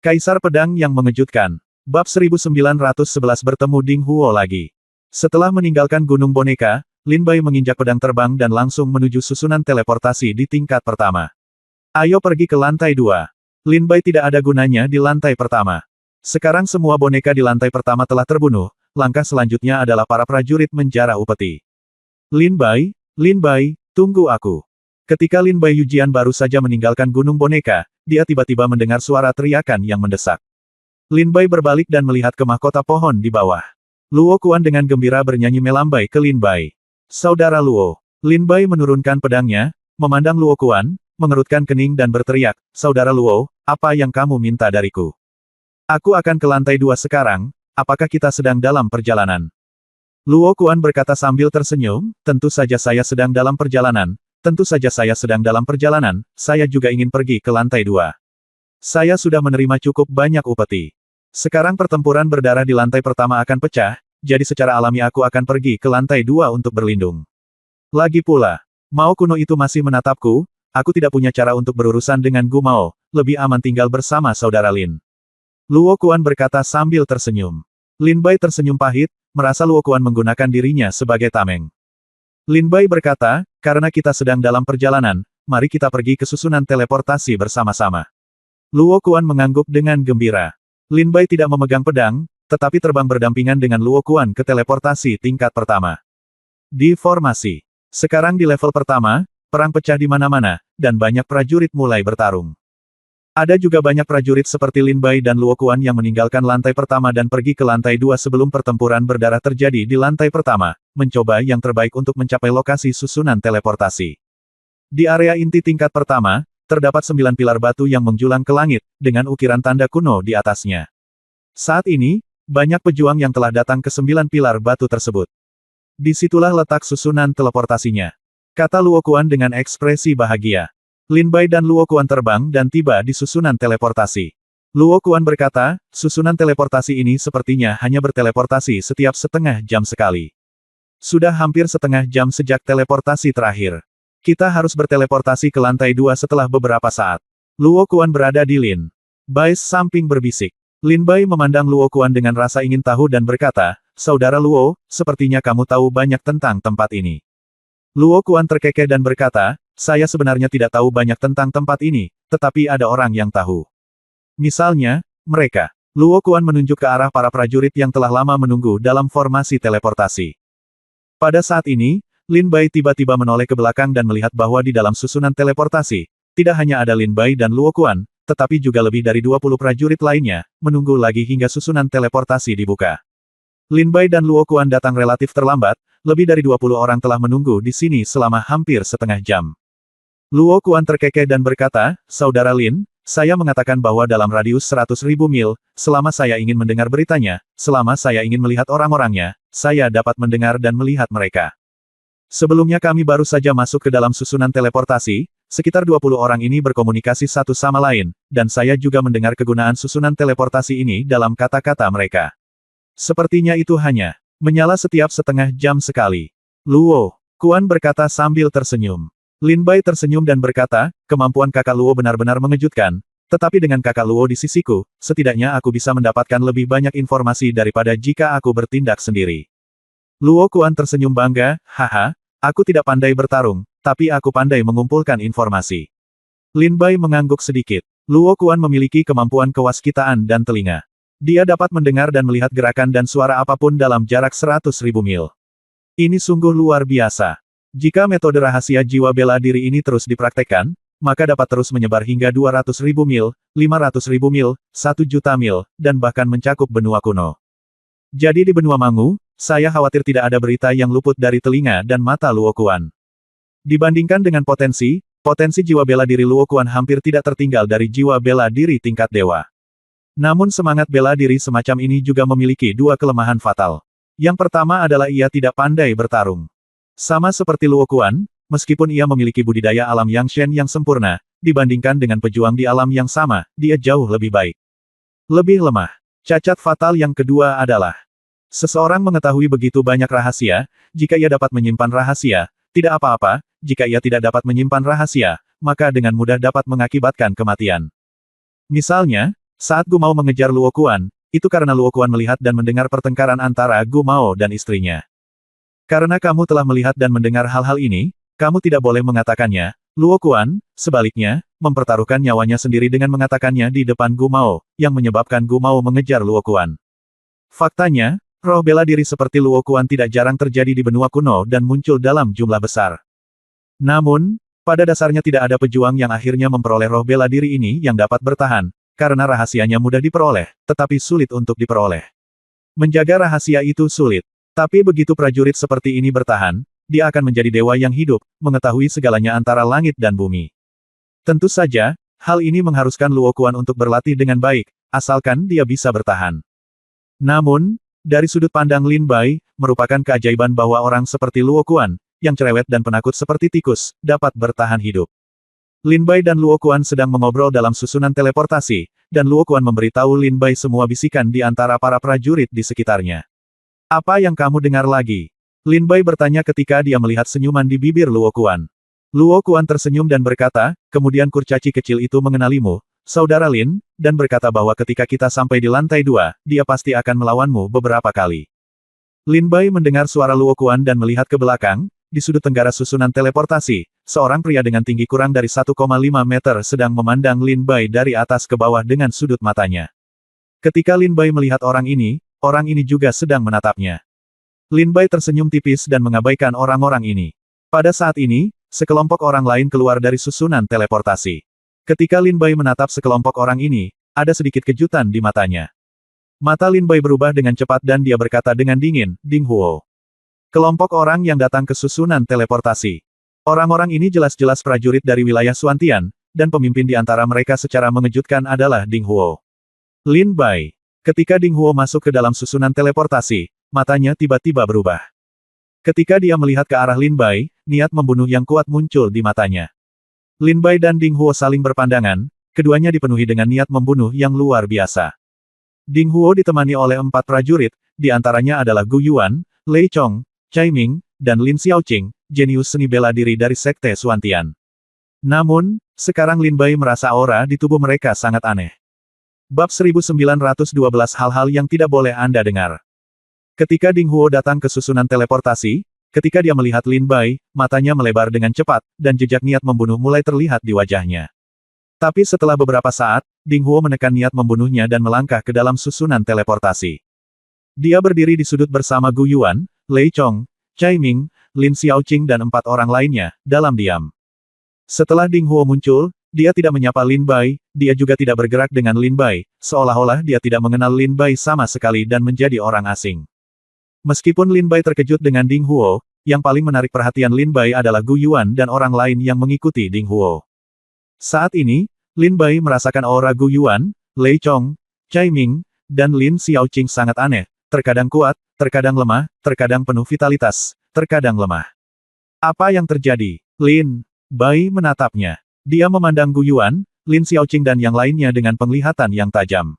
Kaisar Pedang yang Mengejutkan. Bab 1911 bertemu Ding Huo lagi. Setelah meninggalkan Gunung Boneka, Lin Bai menginjak pedang terbang dan langsung menuju susunan teleportasi di tingkat pertama. Ayo pergi ke lantai 2. Lin Bai tidak ada gunanya di lantai pertama. Sekarang semua boneka di lantai pertama telah terbunuh, langkah selanjutnya adalah para prajurit menjara upeti. Lin Bai, tunggu aku. Ketika Lin Bai Yujian baru saja meninggalkan Gunung Boneka, dia tiba-tiba mendengar suara teriakan yang mendesak. Lin Bai berbalik dan melihat ke mahkota pohon di bawah. Luo Kuan dengan gembira bernyanyi melambai ke Lin Bai. Saudara Luo. Lin Bai menurunkan pedangnya, memandang Luo Kuan, mengerutkan kening dan berteriak, Saudara Luo, apa yang kamu minta dariku? Aku akan ke lantai 2 sekarang, apakah kita sedang dalam perjalanan? Luo Kuan berkata sambil tersenyum, tentu saja saya sedang dalam perjalanan, saya juga ingin pergi ke lantai 2. Saya sudah menerima cukup banyak upeti. Sekarang pertempuran berdarah di lantai pertama akan pecah, jadi secara alami aku akan pergi ke lantai 2 untuk berlindung. Lagi pula, Mao kuno itu masih menatapku, aku tidak punya cara untuk berurusan dengan Gu Mao, lebih aman tinggal bersama saudara Lin. Luo Kuan berkata sambil tersenyum. Lin Bai tersenyum pahit, merasa Luo Kuan menggunakan dirinya sebagai tameng. Lin Bai berkata, karena kita sedang dalam perjalanan, mari kita pergi ke susunan teleportasi bersama-sama. Luo Kuan mengangguk dengan gembira. Lin Bai tidak memegang pedang, tetapi terbang berdampingan dengan Luo Kuan ke teleportasi tingkat pertama. Di formasi. Sekarang di level pertama, perang pecah di mana-mana, dan banyak prajurit mulai bertarung. Ada juga banyak prajurit seperti Lin Bai dan Luo Kuan yang meninggalkan lantai pertama dan pergi ke lantai 2 sebelum pertempuran berdarah terjadi di lantai pertama, mencoba yang terbaik untuk mencapai lokasi susunan teleportasi. Di area inti tingkat pertama, terdapat 9 pilar batu yang menjulang ke langit, dengan ukiran tanda kuno di atasnya. Saat ini, banyak pejuang yang telah datang ke 9 pilar batu tersebut. Disitulah letak susunan teleportasinya. Kata Luo Kuan dengan ekspresi bahagia. Lin Bai dan Luo Kuan terbang dan tiba di susunan teleportasi. Luo Kuan berkata, susunan teleportasi ini sepertinya hanya berteleportasi setiap setengah jam sekali. Sudah hampir setengah jam sejak teleportasi terakhir. Kita harus berteleportasi ke lantai 2 setelah beberapa saat. Luo Kuan berada di Lin Bai's samping berbisik. Lin Bai memandang Luo Kuan dengan rasa ingin tahu dan berkata, Saudara Luo, sepertinya kamu tahu banyak tentang tempat ini. Luo Kuan terkekeh dan berkata, saya sebenarnya tidak tahu banyak tentang tempat ini, tetapi ada orang yang tahu. Misalnya, mereka. Luo Kuan menunjuk ke arah para prajurit yang telah lama menunggu dalam formasi teleportasi. Pada saat ini, Lin Bai tiba-tiba menoleh ke belakang dan melihat bahwa di dalam susunan teleportasi, tidak hanya ada Lin Bai dan Luo Kuan, tetapi juga lebih dari 20 prajurit lainnya, menunggu lagi hingga susunan teleportasi dibuka. Lin Bai dan Luo Kuan datang relatif terlambat, lebih dari 20 orang telah menunggu di sini selama hampir setengah jam. Luo Kuan terkekeh dan berkata, Saudara Lin, saya mengatakan bahwa dalam radius 100.000 mil, selama saya ingin mendengar beritanya, selama saya ingin melihat orang-orangnya, saya dapat mendengar dan melihat mereka. Sebelumnya kami baru saja masuk ke dalam susunan teleportasi, sekitar 20 orang ini berkomunikasi satu sama lain, dan saya juga mendengar kegunaan susunan teleportasi ini dalam kata-kata mereka. Sepertinya itu hanya menyala setiap setengah jam sekali. Luo Kuan berkata sambil tersenyum. Lin Bai tersenyum dan berkata, kemampuan kakak Luo benar-benar mengejutkan, tetapi dengan kakak Luo di sisiku, setidaknya aku bisa mendapatkan lebih banyak informasi daripada jika aku bertindak sendiri. Luo Kuan tersenyum bangga, haha, aku tidak pandai bertarung, tapi aku pandai mengumpulkan informasi. Lin Bai mengangguk sedikit. Luo Kuan memiliki kemampuan kewaskitaan dan telinga. Dia dapat mendengar dan melihat gerakan dan suara apapun dalam jarak 100.000 mil. Ini sungguh luar biasa. Jika metode rahasia jiwa bela diri ini terus dipraktekkan, maka dapat terus menyebar hingga 200.000 mil, 500.000 mil, 1 juta mil, dan bahkan mencakup benua kuno. Jadi di benua Mangu, saya khawatir tidak ada berita yang luput dari telinga dan mata Luo Kuan. Dibandingkan dengan potensi jiwa bela diri Luo Kuan hampir tidak tertinggal dari jiwa bela diri tingkat dewa. Namun semangat bela diri semacam ini juga memiliki dua kelemahan fatal. Yang pertama adalah ia tidak pandai bertarung. Sama seperti Luo Kuan, meskipun ia memiliki budidaya alam Yang Shen yang sempurna, dibandingkan dengan pejuang di alam yang sama, dia jauh lebih baik. Lebih lemah. Cacat fatal yang kedua adalah seseorang mengetahui begitu banyak rahasia, jika ia dapat menyimpan rahasia, tidak apa-apa, jika ia tidak dapat menyimpan rahasia, maka dengan mudah dapat mengakibatkan kematian. Misalnya, Saat Gu Mao mengejar Luo Kuan, itu karena Luo Kuan melihat dan mendengar pertengkaran antara Gu Mao dan istrinya. Karena kamu telah melihat dan mendengar hal-hal ini, kamu tidak boleh mengatakannya. Luo Kuan, sebaliknya, mempertaruhkan nyawanya sendiri dengan mengatakannya di depan Gu Mao, yang menyebabkan Gu Mao mengejar Luo Kuan. Faktanya, roh bela diri seperti Luo Kuan tidak jarang terjadi di benua kuno dan muncul dalam jumlah besar. Namun, pada dasarnya tidak ada pejuang yang akhirnya memperoleh roh bela diri ini yang dapat bertahan, karena rahasianya mudah diperoleh, tetapi sulit untuk diperoleh. Menjaga rahasia itu sulit. Tapi begitu prajurit seperti ini bertahan, dia akan menjadi dewa yang hidup, mengetahui segalanya antara langit dan bumi. Tentu saja, hal ini mengharuskan Luo Kuan untuk berlatih dengan baik, asalkan dia bisa bertahan. Namun, dari sudut pandang Lin Bai, merupakan keajaiban bahwa orang seperti Luo Kuan, yang cerewet dan penakut seperti tikus, dapat bertahan hidup. Lin Bai dan Luo Kuan sedang mengobrol dalam susunan teleportasi, dan Luo Kuan memberitahu Lin Bai semua bisikan di antara para prajurit di sekitarnya. Apa yang kamu dengar lagi? Lin Bai bertanya ketika dia melihat senyuman di bibir Luo Kuan. Luo Kuan tersenyum dan berkata, kemudian kurcaci kecil itu mengenalimu, Saudara Lin, dan berkata bahwa ketika kita sampai di lantai 2, dia pasti akan melawanmu beberapa kali. Lin Bai mendengar suara Luo Kuan dan melihat ke belakang, di sudut tenggara susunan teleportasi, seorang pria dengan tinggi kurang dari 1,5 meter sedang memandang Lin Bai dari atas ke bawah dengan sudut matanya. Ketika Lin Bai melihat orang ini juga sedang menatapnya. Lin Bai tersenyum tipis dan mengabaikan orang-orang ini. Pada saat ini, sekelompok orang lain keluar dari susunan teleportasi. Ketika Lin Bai menatap sekelompok orang ini, ada sedikit kejutan di matanya. Mata Lin Bai berubah dengan cepat dan dia berkata dengan dingin, Ding Huo. Kelompok orang yang datang ke susunan teleportasi. Orang-orang ini jelas-jelas prajurit dari wilayah Xuantian, dan pemimpin di antara mereka secara mengejutkan adalah Ding Huo. Lin Bai. Ketika Ding Huo masuk ke dalam susunan teleportasi, matanya tiba-tiba berubah. Ketika dia melihat ke arah Lin Bai, niat membunuh yang kuat muncul di matanya. Lin Bai dan Ding Huo saling berpandangan, keduanya dipenuhi dengan niat membunuh yang luar biasa. Ding Huo ditemani oleh 4 prajurit, di antaranya adalah Gu Yuan, Lei Chong, Cai Ming, dan Lin Xiaoqing, jenius seni bela diri dari Sekte Xuantian. Namun, sekarang Lin Bai merasa aura di tubuh mereka sangat aneh. Bab 1912 hal-hal yang tidak boleh Anda dengar. Ketika Ding Huo datang ke susunan teleportasi, ketika dia melihat Lin Bai, matanya melebar dengan cepat, dan jejak niat membunuh mulai terlihat di wajahnya. Tapi setelah beberapa saat, Ding Huo menekan niat membunuhnya dan melangkah ke dalam susunan teleportasi. Dia berdiri di sudut bersama Gu Yuan, Lei Chong, Cai Ming, Lin Xiaoqing dan 4 orang lainnya, dalam diam. Setelah Ding Huo muncul, dia tidak menyapa Lin Bai, dia juga tidak bergerak dengan Lin Bai, seolah-olah dia tidak mengenal Lin Bai sama sekali dan menjadi orang asing. Meskipun Lin Bai terkejut dengan Ding Huo, yang paling menarik perhatian Lin Bai adalah Gu Yuan dan orang lain yang mengikuti Ding Huo. Saat ini, Lin Bai merasakan aura Gu Yuan, Lei Chong, Cai Ming, dan Lin Xiaoqing sangat aneh, terkadang kuat, terkadang lemah, terkadang penuh vitalitas, terkadang lemah. Apa yang terjadi? Lin Bai menatapnya. Dia memandang Gu Yuan, Lin Xiaoqing dan yang lainnya dengan penglihatan yang tajam.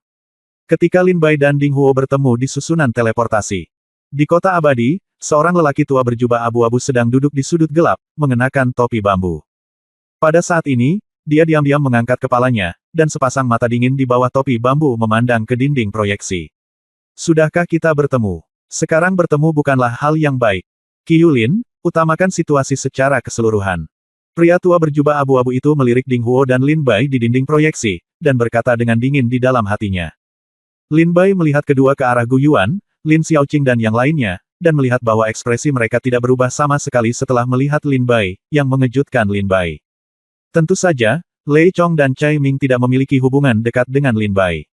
Ketika Lin Bai dan Ding Huo bertemu di susunan teleportasi. Di kota abadi, seorang lelaki tua berjubah abu-abu sedang duduk di sudut gelap, mengenakan topi bambu. Pada saat ini, dia diam-diam mengangkat kepalanya, dan sepasang mata dingin di bawah topi bambu memandang ke dinding proyeksi. Sudahkah kita bertemu? Sekarang bertemu bukanlah hal yang baik. Qiyulin, utamakan situasi secara keseluruhan. Pria tua berjubah abu-abu itu melirik Ding Huo dan Lin Bai di dinding proyeksi, dan berkata dengan dingin di dalam hatinya. Lin Bai melihat kedua ke arah Gu Yuan, Lin Xiaoqing dan yang lainnya, dan melihat bahwa ekspresi mereka tidak berubah sama sekali setelah melihat Lin Bai, yang mengejutkan Lin Bai. Tentu saja, Lei Chong dan Cai Ming tidak memiliki hubungan dekat dengan Lin Bai.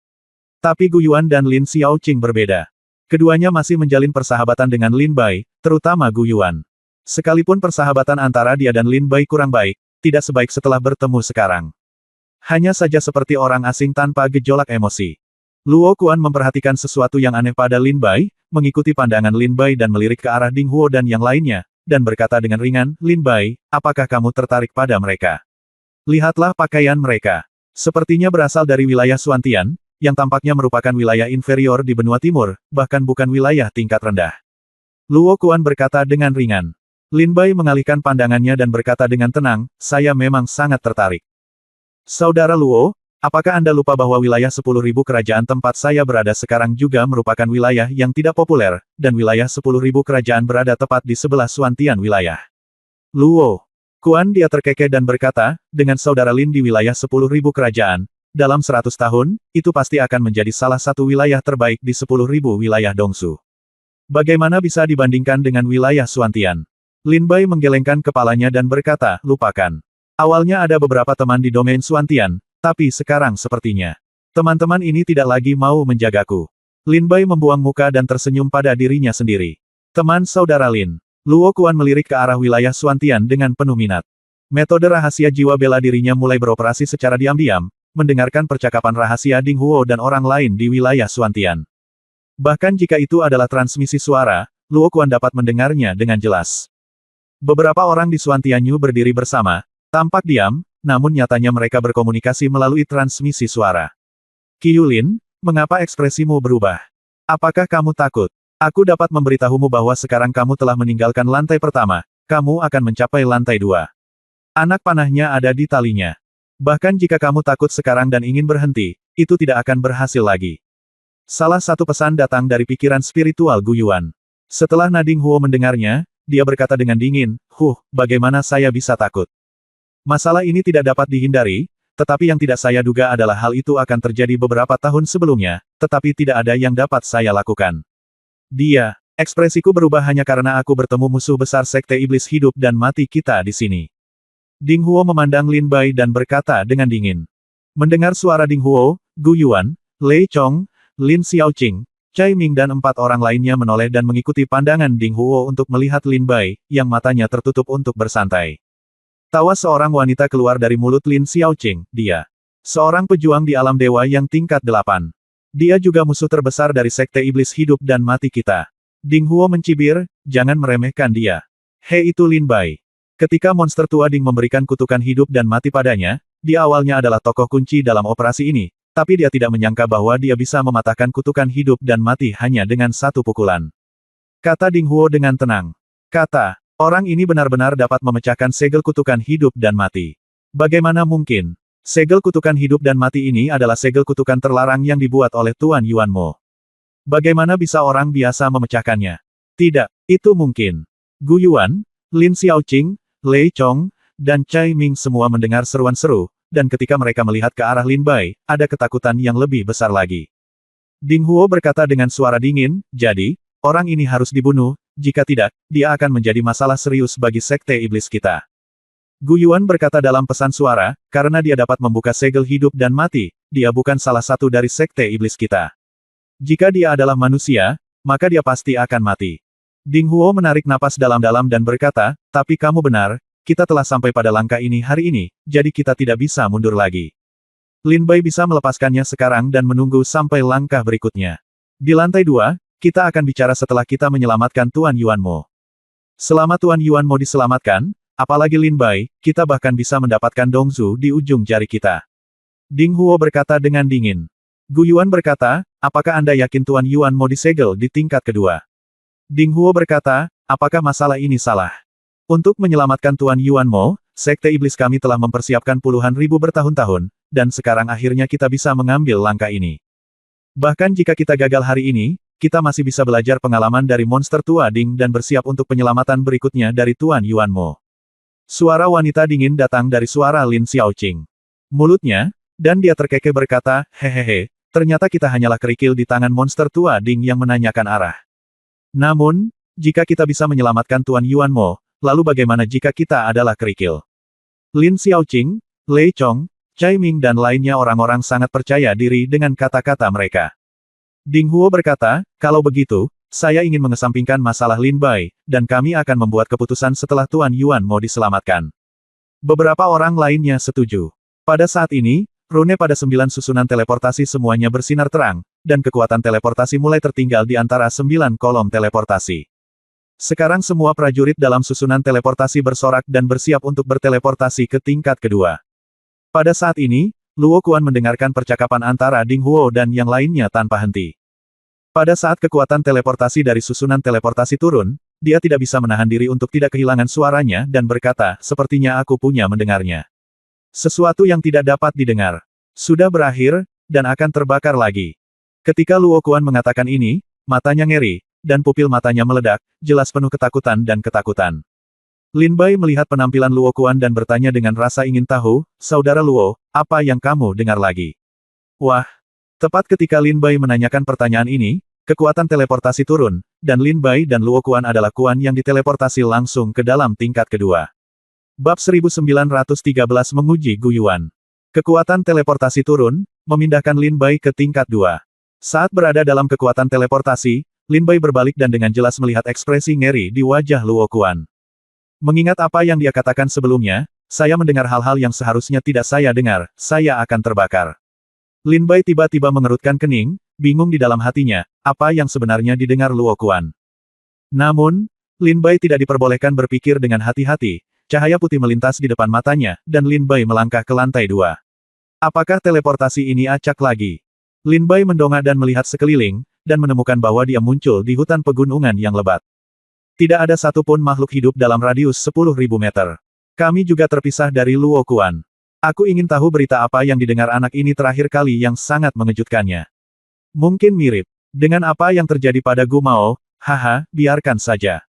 Tapi Gu Yuan dan Lin Xiaoqing berbeda. Keduanya masih menjalin persahabatan dengan Lin Bai, terutama Gu Yuan. Sekalipun persahabatan antara dia dan Lin Bai kurang baik, tidak sebaik setelah bertemu sekarang. Hanya saja seperti orang asing tanpa gejolak emosi. Luo Kuan memperhatikan sesuatu yang aneh pada Lin Bai, mengikuti pandangan Lin Bai dan melirik ke arah Ding Huo dan yang lainnya, dan berkata dengan ringan, Lin Bai, apakah kamu tertarik pada mereka? Lihatlah pakaian mereka. Sepertinya berasal dari wilayah Xuantian, yang tampaknya merupakan wilayah inferior di benua timur, bahkan bukan wilayah tingkat rendah. Luo Kuan berkata dengan ringan. Lin Bai mengalihkan pandangannya dan berkata dengan tenang, saya memang sangat tertarik. Saudara Luo, Apakah Anda lupa bahwa wilayah 10.000 kerajaan tempat saya berada sekarang juga merupakan wilayah yang tidak populer, dan wilayah 10.000 kerajaan berada tepat di sebelah Suantian wilayah. Luo. Kuan dia terkekeh dan berkata, dengan saudara Lin di wilayah 10.000 kerajaan, dalam 100 tahun, itu pasti akan menjadi salah satu wilayah terbaik di 10.000 wilayah Dongsu. Bagaimana bisa dibandingkan dengan wilayah Suantian? Lin Bai menggelengkan kepalanya dan berkata, lupakan. Awalnya ada beberapa teman di domain Suantian, tapi sekarang sepertinya teman-teman ini tidak lagi mau menjagaku. Lin Bai membuang muka dan tersenyum pada dirinya sendiri. Teman saudara Lin. Luo Kuan melirik ke arah wilayah Suantian dengan penuh minat. Metode rahasia jiwa bela dirinya mulai beroperasi secara diam-diam, mendengarkan percakapan rahasia Ding Huo dan orang lain di wilayah Suantian. Bahkan jika itu adalah transmisi suara, Luo Kuan dapat mendengarnya dengan jelas. Beberapa orang di Suantianyu berdiri bersama, tampak diam, namun nyatanya mereka berkomunikasi melalui transmisi suara. Qiyulin, mengapa ekspresimu berubah? Apakah kamu takut? Aku dapat memberitahumu bahwa sekarang kamu telah meninggalkan lantai pertama, kamu akan mencapai lantai 2. Anak panahnya ada di talinya. Bahkan jika kamu takut sekarang dan ingin berhenti, itu tidak akan berhasil lagi. Salah satu pesan datang dari pikiran spiritual Gu Yuan. Setelah Nading Huo mendengarnya, dia berkata dengan dingin, bagaimana saya bisa takut? Masalah ini tidak dapat dihindari, tetapi yang tidak saya duga adalah hal itu akan terjadi beberapa tahun sebelumnya, tetapi tidak ada yang dapat saya lakukan. Ekspresiku berubah hanya karena aku bertemu musuh besar sekte iblis hidup dan mati kita di sini. Ding Huo memandang Lin Bai dan berkata dengan dingin. Mendengar suara Ding Huo, Gu Yuan, Lei Chong, Lin Xiaoqing, Cai Ming dan 4 orang lainnya menoleh dan mengikuti pandangan Ding Huo untuk melihat Lin Bai, yang matanya tertutup untuk bersantai. Tawa seorang wanita keluar dari mulut Lin Xiaoqing, dia. Seorang pejuang di alam dewa yang tingkat 8. Dia juga musuh terbesar dari sekte iblis hidup dan mati kita. Ding Huo mencibir, jangan meremehkan dia. Hei itu Lin Bai. Ketika monster tua Ding memberikan kutukan hidup dan mati padanya, dia awalnya adalah tokoh kunci dalam operasi ini, tapi dia tidak menyangka bahwa dia bisa mematahkan kutukan hidup dan mati hanya dengan satu pukulan. Kata Ding Huo dengan tenang. Kata, orang ini benar-benar dapat memecahkan segel kutukan hidup dan mati. Bagaimana mungkin? Segel kutukan hidup dan mati ini adalah segel kutukan terlarang yang dibuat oleh Tuan Yuan Mo. Bagaimana bisa orang biasa memecahkannya? Tidak, itu mungkin. Gu Yuan, Lin Xiaoqing, Lei Chong, dan Cai Ming semua mendengar seruan seru, dan ketika mereka melihat ke arah Lin Bai, ada ketakutan yang lebih besar lagi. Ding Huo berkata dengan suara dingin, jadi, orang ini harus dibunuh, jika tidak, dia akan menjadi masalah serius bagi sekte iblis kita. Gu Yuan berkata dalam pesan suara, karena dia dapat membuka segel hidup dan mati, dia bukan salah satu dari sekte iblis kita. Jika dia adalah manusia, maka dia pasti akan mati. Ding Huo menarik napas dalam-dalam dan berkata, tapi kamu benar, kita telah sampai pada langkah ini hari ini, jadi kita tidak bisa mundur lagi. Lin Bai bisa melepaskannya sekarang dan menunggu sampai langkah berikutnya. Di lantai 2, kita akan bicara setelah kita menyelamatkan Tuan Yuan Mo. Selama Tuan Yuan Mo diselamatkan, apalagi Lin Bai, kita bahkan bisa mendapatkan Dongzu di ujung jari kita. Ding Huo berkata dengan dingin. Gu Yuan berkata, apakah Anda yakin Tuan Yuan Mo disegel di tingkat kedua? Ding Huo berkata, apakah masalah ini salah? Untuk menyelamatkan Tuan Yuan Mo, sekte iblis kami telah mempersiapkan puluhan ribu bertahun-tahun, dan sekarang akhirnya kita bisa mengambil langkah ini. Bahkan jika kita gagal hari ini, kita masih bisa belajar pengalaman dari monster tua Ding dan bersiap untuk penyelamatan berikutnya dari Tuan Yuan Mo. Suara wanita dingin datang dari suara Lin Xiaoqing. Mulutnya, dan dia terkekeh berkata, hehehe, ternyata kita hanyalah kerikil di tangan monster tua Ding yang menanyakan arah. Namun, jika kita bisa menyelamatkan Tuan Yuan Mo, lalu bagaimana jika kita adalah kerikil? Lin Xiaoqing, Lei Chong, Cai Ming dan lainnya orang-orang sangat percaya diri dengan kata-kata mereka. Ding Huo berkata, kalau begitu, saya ingin mengesampingkan masalah Lin Bai, dan kami akan membuat keputusan setelah Tuan Yuan Mo diselamatkan. Beberapa orang lainnya setuju. Pada saat ini, rune pada 9 susunan teleportasi semuanya bersinar terang, dan kekuatan teleportasi mulai tertinggal di antara 9 kolom teleportasi. Sekarang semua prajurit dalam susunan teleportasi bersorak dan bersiap untuk berteleportasi ke tingkat kedua. Pada saat ini, Luo Kuan mendengarkan percakapan antara Ding Huo dan yang lainnya tanpa henti. Pada saat kekuatan teleportasi dari susunan teleportasi turun, dia tidak bisa menahan diri untuk tidak kehilangan suaranya dan berkata, sepertinya aku punya mendengarnya. Sesuatu yang tidak dapat didengar. Sudah berakhir, dan akan terbakar lagi. Ketika Luo Kuan mengatakan ini, matanya ngeri, dan pupil matanya meledak, jelas penuh ketakutan dan ketakutan. Lin Bai melihat penampilan Luo Kuan dan bertanya dengan rasa ingin tahu, "Saudara Luo, apa yang kamu dengar lagi?" Wah! Tepat ketika Lin Bai menanyakan pertanyaan ini, kekuatan teleportasi turun, dan Lin Bai dan Luo Kuan adalah Kuan yang diteleportasi langsung ke dalam tingkat kedua. Bab 1913 menguji Gu Yuan. Kekuatan teleportasi turun, memindahkan Lin Bai ke tingkat 2. Saat berada dalam kekuatan teleportasi, Lin Bai berbalik dan dengan jelas melihat ekspresi ngeri di wajah Luo Kuan. Mengingat apa yang dia katakan sebelumnya, saya mendengar hal-hal yang seharusnya tidak saya dengar, saya akan terbakar. Lin Bai tiba-tiba mengerutkan kening, bingung di dalam hatinya, apa yang sebenarnya didengar Luo Kuan. Namun, Lin Bai tidak diperbolehkan berpikir dengan hati-hati, cahaya putih melintas di depan matanya, dan Lin Bai melangkah ke lantai 2. Apakah teleportasi ini acak lagi? Lin Bai mendongak dan melihat sekeliling, dan menemukan bahwa dia muncul di hutan pegunungan yang lebat. Tidak ada satupun makhluk hidup dalam radius 10.000 meter. Kami juga terpisah dari Luo Kuan. Aku ingin tahu berita apa yang didengar anak ini terakhir kali yang sangat mengejutkannya. Mungkin mirip dengan apa yang terjadi pada Gu Mao, haha, biarkan saja.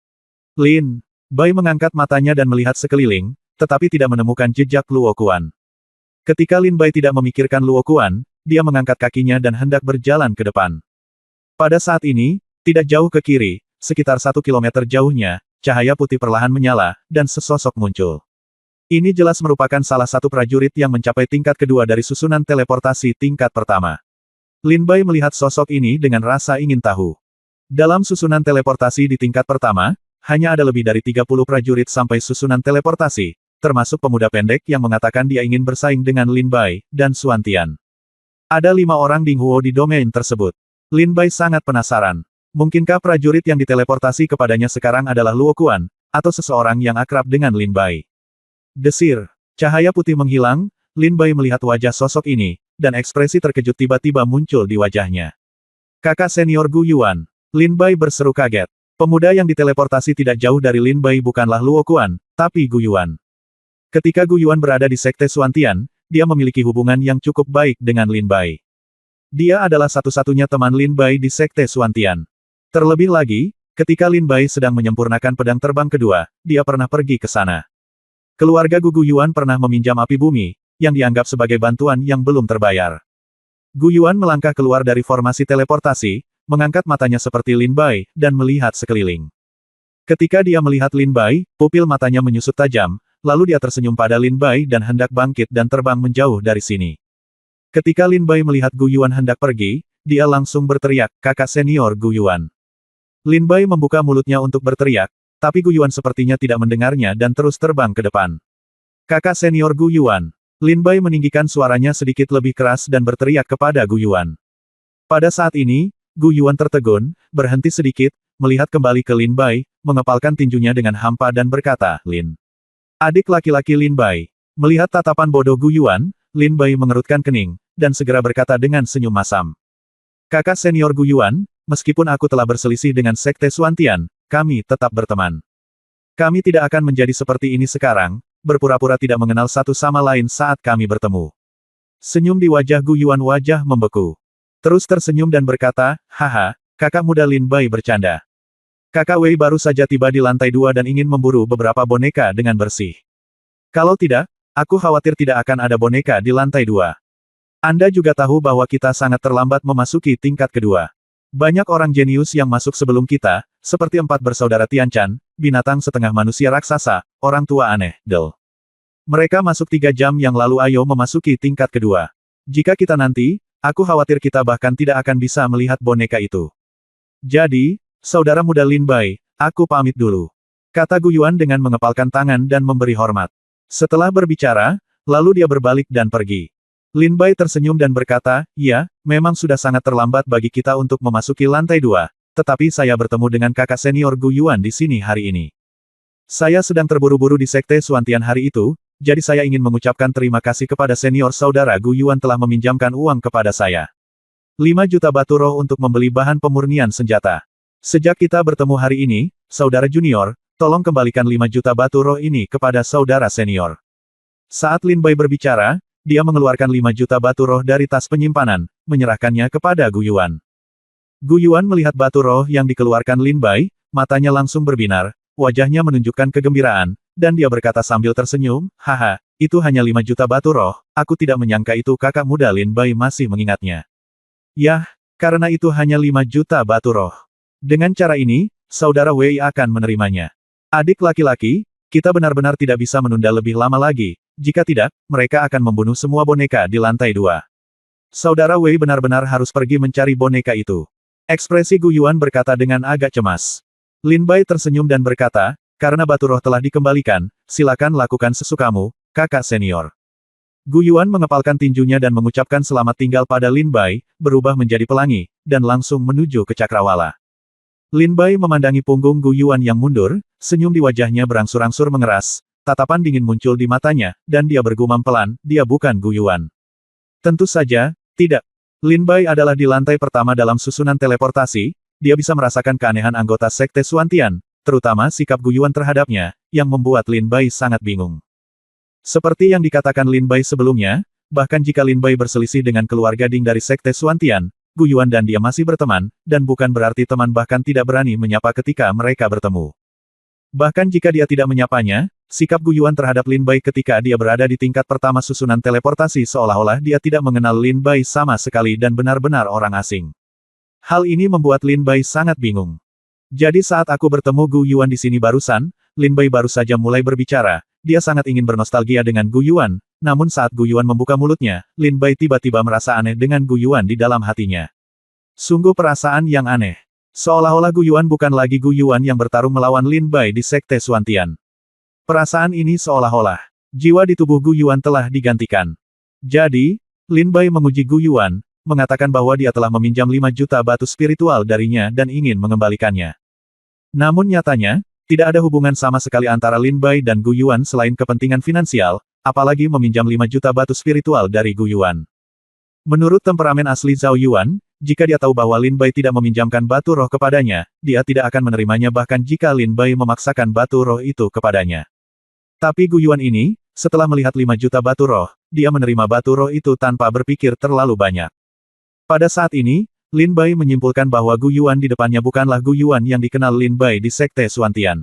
Lin Bai mengangkat matanya dan melihat sekeliling, tetapi tidak menemukan jejak Luo Kuan. Ketika Lin Bai tidak memikirkan Luo Kuan, dia mengangkat kakinya dan hendak berjalan ke depan. Pada saat ini, tidak jauh ke kiri, sekitar 1 kilometer jauhnya, cahaya putih perlahan menyala, dan sesosok muncul. Ini jelas merupakan salah satu prajurit yang mencapai tingkat kedua dari susunan teleportasi tingkat pertama. Lin Bai melihat sosok ini dengan rasa ingin tahu. Dalam susunan teleportasi di tingkat pertama, hanya ada lebih dari 30 prajurit sampai susunan teleportasi, termasuk pemuda pendek yang mengatakan dia ingin bersaing dengan Lin Bai, dan Xuan Tian. Ada 5 orang Ding Huo di domain tersebut. Lin Bai sangat penasaran. Mungkinkah prajurit yang diteleportasi kepadanya sekarang adalah Luo Kuan, atau seseorang yang akrab dengan Lin Bai? Desir. Cahaya putih menghilang, Lin Bai melihat wajah sosok ini, dan ekspresi terkejut tiba-tiba muncul di wajahnya. Kakak senior Gu Yuan. Lin Bai berseru kaget. Pemuda yang diteleportasi tidak jauh dari Lin Bai bukanlah Luo Kuan, tapi Gu Yuan. Ketika Gu Yuan berada di Sekte Xuan Tian, dia memiliki hubungan yang cukup baik dengan Lin Bai. Dia adalah satu-satunya teman Lin Bai di Sekte Xuan Tian. Terlebih lagi, ketika Lin Bai sedang menyempurnakan pedang terbang kedua, dia pernah pergi ke sana. Keluarga Gu Yuan pernah meminjam api bumi, yang dianggap sebagai bantuan yang belum terbayar. Gu Yuan melangkah keluar dari formasi teleportasi, mengangkat matanya seperti Lin Bai, dan melihat sekeliling. Ketika dia melihat Lin Bai, pupil matanya menyusut tajam, lalu dia tersenyum pada Lin Bai dan hendak bangkit dan terbang menjauh dari sini. Ketika Lin Bai melihat Gu Yuan hendak pergi, dia langsung berteriak, "Kakak senior Gu Yuan." Lin Bai membuka mulutnya untuk berteriak, tapi Gu Yuan sepertinya tidak mendengarnya dan terus terbang ke depan. "Kakak senior Gu Yuan." Lin Bai meninggikan suaranya sedikit lebih keras dan berteriak kepada Gu Yuan. Pada saat ini, Gu Yuan tertegun, berhenti sedikit, melihat kembali ke Lin Bai, mengepalkan tinjunya dengan hampa dan berkata, "Lin." Adik laki-laki Lin Bai. Melihat tatapan bodoh Gu Yuan, Lin Bai mengerutkan kening, dan segera berkata dengan senyum masam. "Kakak senior Gu Yuan, meskipun aku telah berselisih dengan Sekte Xuan Tian, kami tetap berteman. Kami tidak akan menjadi seperti ini sekarang, berpura-pura tidak mengenal satu sama lain saat kami bertemu." Senyum di wajah Gu Yuan wajah membeku. Terus tersenyum dan berkata, "Haha, kakak muda Lin Bai bercanda. Kakak Wei baru saja tiba di lantai 2 dan ingin memburu beberapa boneka dengan bersih. Kalau tidak, aku khawatir tidak akan ada boneka di lantai 2. Anda juga tahu bahwa kita sangat terlambat memasuki tingkat kedua. Banyak orang jenius yang masuk sebelum kita, seperti 4 bersaudara Tianchan, binatang setengah manusia raksasa, orang tua aneh, Del. Mereka masuk 3 jam yang lalu. Ayo memasuki tingkat kedua. Jika kita nanti, aku khawatir kita bahkan tidak akan bisa melihat boneka itu. Jadi, saudara muda Lin Bai, aku pamit dulu," kata Gu Yuan dengan mengepalkan tangan dan memberi hormat. Setelah berbicara, lalu dia berbalik dan pergi. Lin Bai tersenyum dan berkata, "Ya, memang sudah sangat terlambat bagi kita untuk memasuki lantai 2, tetapi saya bertemu dengan kakak senior Gu Yuan di sini hari ini. Saya sedang terburu-buru di Sekte Xuan Tian hari itu, jadi saya ingin mengucapkan terima kasih kepada senior saudara Gu Yuan telah meminjamkan uang kepada saya. 5 juta batu roh untuk membeli bahan pemurnian senjata. Sejak kita bertemu hari ini, saudara junior, tolong kembalikan 5 juta batu roh ini kepada saudara senior." Saat Lin Bai berbicara, dia mengeluarkan 5 juta batu roh dari tas penyimpanan, menyerahkannya kepada Gu Yuan. Gu Yuan melihat batu roh yang dikeluarkan Lin Bai, matanya langsung berbinar, wajahnya menunjukkan kegembiraan, dan dia berkata sambil tersenyum, haha, itu hanya 5 juta batu roh, aku tidak menyangka itu kakak muda Lin Bai masih mengingatnya. Yah, karena itu hanya 5 juta batu roh. Dengan cara ini, saudara Wei akan menerimanya. Adik laki-laki, kita benar-benar tidak bisa menunda lebih lama lagi, jika tidak, mereka akan membunuh semua boneka di lantai 2. Saudara Wei benar-benar harus pergi mencari boneka itu. Ekspresi Gu Yuan berkata dengan agak cemas. Lin Bai tersenyum dan berkata, karena batu roh telah dikembalikan, silakan lakukan sesukamu, kakak senior. Gu Yuan mengepalkan tinjunya dan mengucapkan selamat tinggal pada Lin Bai, berubah menjadi pelangi, dan langsung menuju ke cakrawala. Lin Bai memandangi punggung Gu Yuan yang mundur, senyum di wajahnya berangsur-angsur mengeras, tatapan dingin muncul di matanya, dan dia bergumam pelan, dia bukan Gu Yuan. Tentu saja, tidak. Lin Bai adalah di lantai pertama dalam susunan teleportasi, dia bisa merasakan keanehan anggota Sekte Xuantian, terutama sikap Gu Yuan terhadapnya, yang membuat Lin Bai sangat bingung. Seperti yang dikatakan Lin Bai sebelumnya, bahkan jika Lin Bai berselisih dengan keluarga Ding dari Sekte Xuantian, Gu Yuan dan dia masih berteman, dan bukan berarti teman bahkan tidak berani menyapa ketika mereka bertemu. Bahkan jika dia tidak menyapanya, sikap Gu Yuan terhadap Lin Bai ketika dia berada di tingkat pertama susunan teleportasi seolah-olah dia tidak mengenal Lin Bai sama sekali dan benar-benar orang asing. Hal ini membuat Lin Bai sangat bingung. Jadi saat aku bertemu Gu Yuan di sini barusan, Lin Bai baru saja mulai berbicara, dia sangat ingin bernostalgia dengan Gu Yuan, namun saat Gu Yuan membuka mulutnya, Lin Bai tiba-tiba merasa aneh dengan Gu Yuan di dalam hatinya. Sungguh perasaan yang aneh. Seolah-olah Gu Yuan bukan lagi Gu Yuan yang bertarung melawan Lin Bai di Sekte Xuantian. Perasaan ini seolah-olah jiwa di tubuh Gu Yuan telah digantikan. Jadi, Lin Bai menguji Gu Yuan, mengatakan bahwa dia telah meminjam 5 juta batu spiritual darinya dan ingin mengembalikannya. Namun nyatanya, tidak ada hubungan sama sekali antara Lin Bai dan Gu Yuan selain kepentingan finansial, apalagi meminjam 5 juta batu spiritual dari Gu Yuan. Menurut temperamen asli Zhao Yuan, jika dia tahu bahwa Lin Bai tidak meminjamkan batu roh kepadanya, dia tidak akan menerimanya bahkan jika Lin Bai memaksakan batu roh itu kepadanya. Tapi Gu Yuan ini, setelah melihat 5 juta batu roh, dia menerima batu roh itu tanpa berpikir terlalu banyak. Pada saat ini, Lin Bai menyimpulkan bahwa Gu Yuan di depannya bukanlah Gu Yuan yang dikenal Lin Bai di Sekte Xuantian.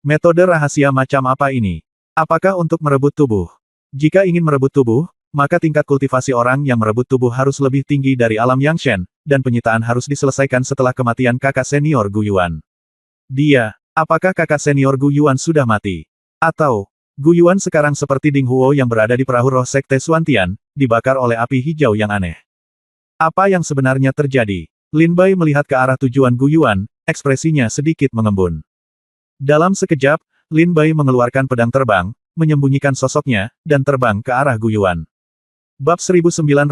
Metode rahasia macam apa ini? Apakah untuk merebut tubuh? Jika ingin merebut tubuh, maka tingkat kultivasi orang yang merebut tubuh harus lebih tinggi dari alam Yangshen, dan penyitaan harus diselesaikan setelah kematian kakak senior Gu Yuan. Apakah kakak senior Gu Yuan sudah mati? Atau, Gu Yuan sekarang seperti Ding Huo yang berada di perahu roh Sekte Xuantian, dibakar oleh api hijau yang aneh. Apa yang sebenarnya terjadi? Lin Bai melihat ke arah tujuan Gu Yuan, ekspresinya sedikit mengembun. Dalam sekejap, Lin Bai mengeluarkan pedang terbang, menyembunyikan sosoknya, dan terbang ke arah Gu Yuan. Bab 1914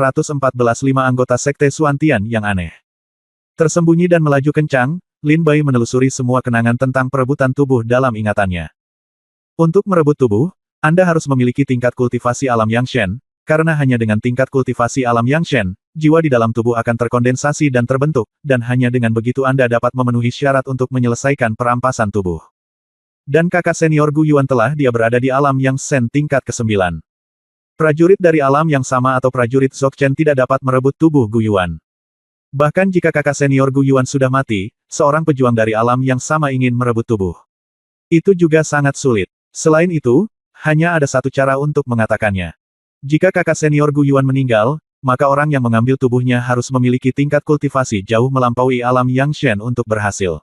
5 anggota Sekte Xuantian yang aneh. Tersembunyi dan melaju kencang, Lin Bai menelusuri semua kenangan tentang perebutan tubuh dalam ingatannya. Untuk merebut tubuh, Anda harus memiliki tingkat kultivasi alam Yangshen, karena hanya dengan tingkat kultivasi alam Yangshen, jiwa di dalam tubuh akan terkondensasi dan terbentuk, dan hanya dengan begitu Anda dapat memenuhi syarat untuk menyelesaikan perampasan tubuh. Dan kakak senior Gu Yuan telah dia berada di alam Yangshen tingkat ke-9. Prajurit dari alam yang sama atau prajurit Dzogchen tidak dapat merebut tubuh Gu Yuan. Bahkan jika kakak senior Gu Yuan sudah mati, seorang pejuang dari alam yang sama ingin merebut tubuh. Itu juga sangat sulit. Selain itu, hanya ada satu cara untuk mengatakannya. Jika kakak senior Gu Yuan meninggal, maka orang yang mengambil tubuhnya harus memiliki tingkat kultivasi jauh melampaui alam Yangshen untuk berhasil.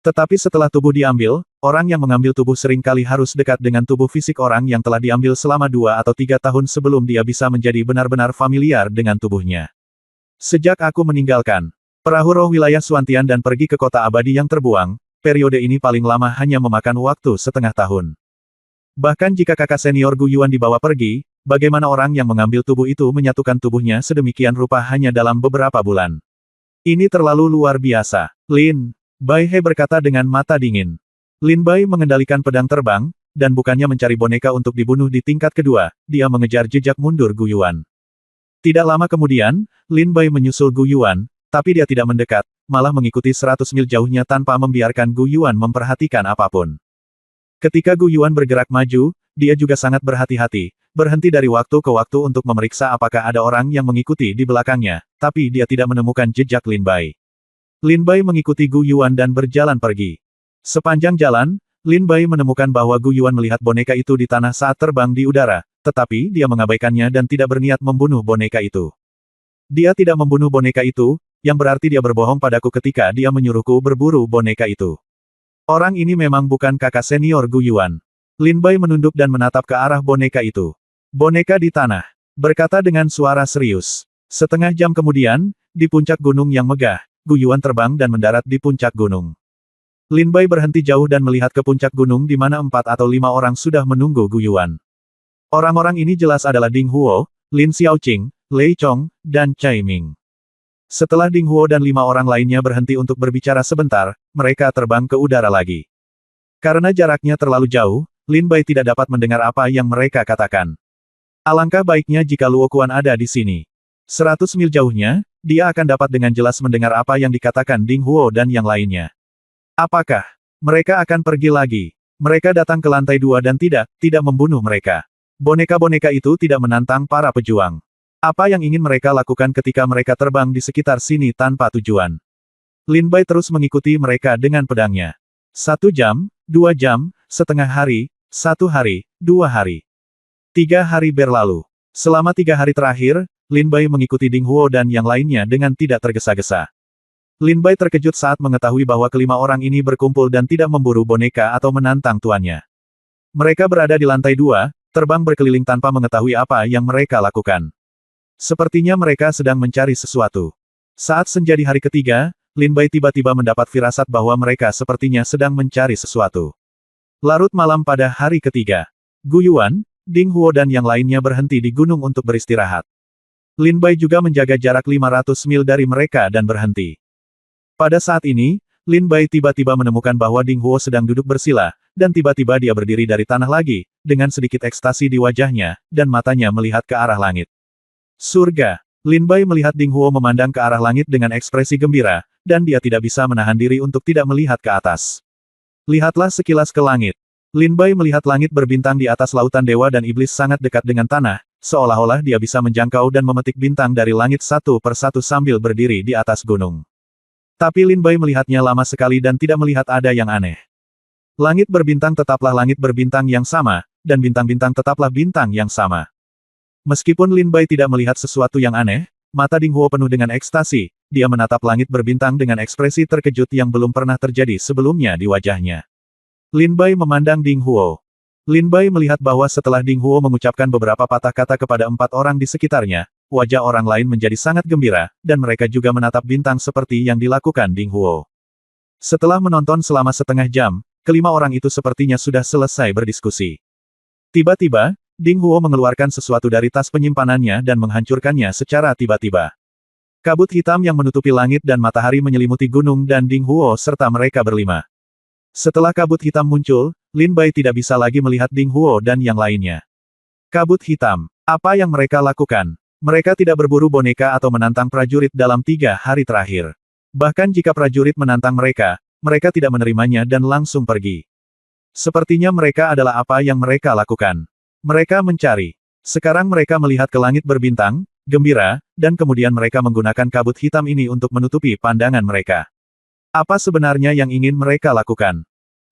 Tetapi setelah tubuh diambil, orang yang mengambil tubuh seringkali harus dekat dengan tubuh fisik orang yang telah diambil selama 2 atau 3 tahun sebelum dia bisa menjadi benar-benar familiar dengan tubuhnya. Sejak aku meninggalkan perahu roh wilayah Xuantian dan pergi ke kota abadi yang terbuang, periode ini paling lama hanya memakan waktu setengah tahun. Bahkan jika kakak senior Gu Yuan dibawa pergi, bagaimana orang yang mengambil tubuh itu menyatukan tubuhnya sedemikian rupa hanya dalam beberapa bulan? Ini terlalu luar biasa. Lin Bai He berkata dengan mata dingin. Lin Bai mengendalikan pedang terbang, dan bukannya mencari boneka untuk dibunuh di tingkat kedua, dia mengejar jejak mundur Gu Yuan. Tidak lama kemudian, Lin Bai menyusul Gu Yuan, tapi dia tidak mendekat, malah mengikuti 100 mil jauhnya tanpa membiarkan Gu Yuan memperhatikan apapun. Ketika Gu Yuan bergerak maju, dia juga sangat berhati-hati, berhenti dari waktu ke waktu untuk memeriksa apakah ada orang yang mengikuti di belakangnya, tapi dia tidak menemukan jejak Lin Bai. Lin Bai mengikuti Gu Yuan dan berjalan pergi. Sepanjang jalan, Lin Bai menemukan bahwa Gu Yuan melihat boneka itu di tanah saat terbang di udara, tetapi dia mengabaikannya dan tidak berniat membunuh boneka itu. Dia tidak membunuh boneka itu, yang berarti dia berbohong padaku ketika dia menyuruhku berburu boneka itu. Orang ini memang bukan kakak senior Gu Yuan. Lin Bai menunduk dan menatap ke arah boneka itu. Boneka di tanah. Berkata dengan suara serius. Setengah jam kemudian, di puncak gunung yang megah, Gu Yuan terbang dan mendarat di puncak gunung. Lin Bai berhenti jauh dan melihat ke puncak gunung di mana 4 atau 5 orang sudah menunggu Gu Yuan. Orang-orang ini jelas adalah Ding Huo, Lin Xiaoqing, Lei Chong, dan Cai Ming. Setelah Ding Huo dan 5 orang lainnya berhenti untuk berbicara sebentar, mereka terbang ke udara lagi. Karena jaraknya terlalu jauh, Lin Bai tidak dapat mendengar apa yang mereka katakan. Alangkah baiknya jika Luo Quan ada di sini. 100 mil jauhnya, dia akan dapat dengan jelas mendengar apa yang dikatakan Ding Huo dan yang lainnya. Apakah mereka akan pergi lagi? Mereka datang ke lantai 2 dan tidak membunuh mereka. Boneka-boneka itu tidak menantang para pejuang. Apa yang ingin mereka lakukan ketika mereka terbang di sekitar sini tanpa tujuan? Lin Bai terus mengikuti mereka dengan pedangnya. 1 jam, 2 jam, setengah hari, 1 hari, 2 hari. 3 hari berlalu. Selama 3 hari terakhir, Lin Bai mengikuti Ding Huo dan yang lainnya dengan tidak tergesa-gesa. Lin Bai terkejut saat mengetahui bahwa kelima orang ini berkumpul dan tidak memburu boneka atau menantang tuannya. Mereka berada di lantai 2, terbang berkeliling tanpa mengetahui apa yang mereka lakukan. Sepertinya mereka sedang mencari sesuatu. Saat senja di hari ketiga, Lin Bai tiba-tiba mendapat firasat bahwa mereka sepertinya sedang mencari sesuatu. Larut malam pada hari ketiga. Gu Yuan, Ding Huo dan yang lainnya berhenti di gunung untuk beristirahat. Lin Bai juga menjaga jarak 500 mil dari mereka dan berhenti. Pada saat ini, Lin Bai tiba-tiba menemukan bahwa Ding Huo sedang duduk bersila, dan tiba-tiba dia berdiri dari tanah lagi, dengan sedikit ekstasi di wajahnya, dan matanya melihat ke arah langit. Surga! Lin Bai melihat Ding Huo memandang ke arah langit dengan ekspresi gembira, dan dia tidak bisa menahan diri untuk tidak melihat ke atas. Lihatlah sekilas ke langit. Lin Bai melihat langit berbintang di atas lautan dewa dan iblis sangat dekat dengan tanah, seolah-olah dia bisa menjangkau dan memetik bintang dari langit satu per satu sambil berdiri di atas gunung. Tapi Lin Bai melihatnya lama sekali dan tidak melihat ada yang aneh. Langit berbintang tetaplah langit berbintang yang sama, dan bintang-bintang tetaplah bintang yang sama. Meskipun Lin Bai tidak melihat sesuatu yang aneh, mata Ding Huo penuh dengan ekstasi, dia menatap langit berbintang dengan ekspresi terkejut yang belum pernah terjadi sebelumnya di wajahnya. Lin Bai memandang Ding Huo. Lin Bai melihat bahwa setelah Ding Huo mengucapkan beberapa patah kata kepada 4 orang di sekitarnya, wajah orang lain menjadi sangat gembira, dan mereka juga menatap bintang seperti yang dilakukan Ding Huo. Setelah menonton selama setengah jam, kelima orang itu sepertinya sudah selesai berdiskusi. Tiba-tiba, Ding Huo mengeluarkan sesuatu dari tas penyimpanannya dan menghancurkannya secara tiba-tiba. Kabut hitam yang menutupi langit dan matahari menyelimuti gunung dan Ding Huo serta mereka berlima. Setelah kabut hitam muncul, Lin Bai tidak bisa lagi melihat Ding Huo dan yang lainnya. Kabut hitam. Apa yang mereka lakukan? Mereka tidak berburu boneka atau menantang prajurit dalam 3 hari terakhir. Bahkan jika prajurit menantang mereka, mereka tidak menerimanya dan langsung pergi. Sepertinya mereka adalah apa yang mereka lakukan. Mereka mencari. Sekarang mereka melihat ke langit berbintang, gembira, dan kemudian mereka menggunakan kabut hitam ini untuk menutupi pandangan mereka. Apa sebenarnya yang ingin mereka lakukan?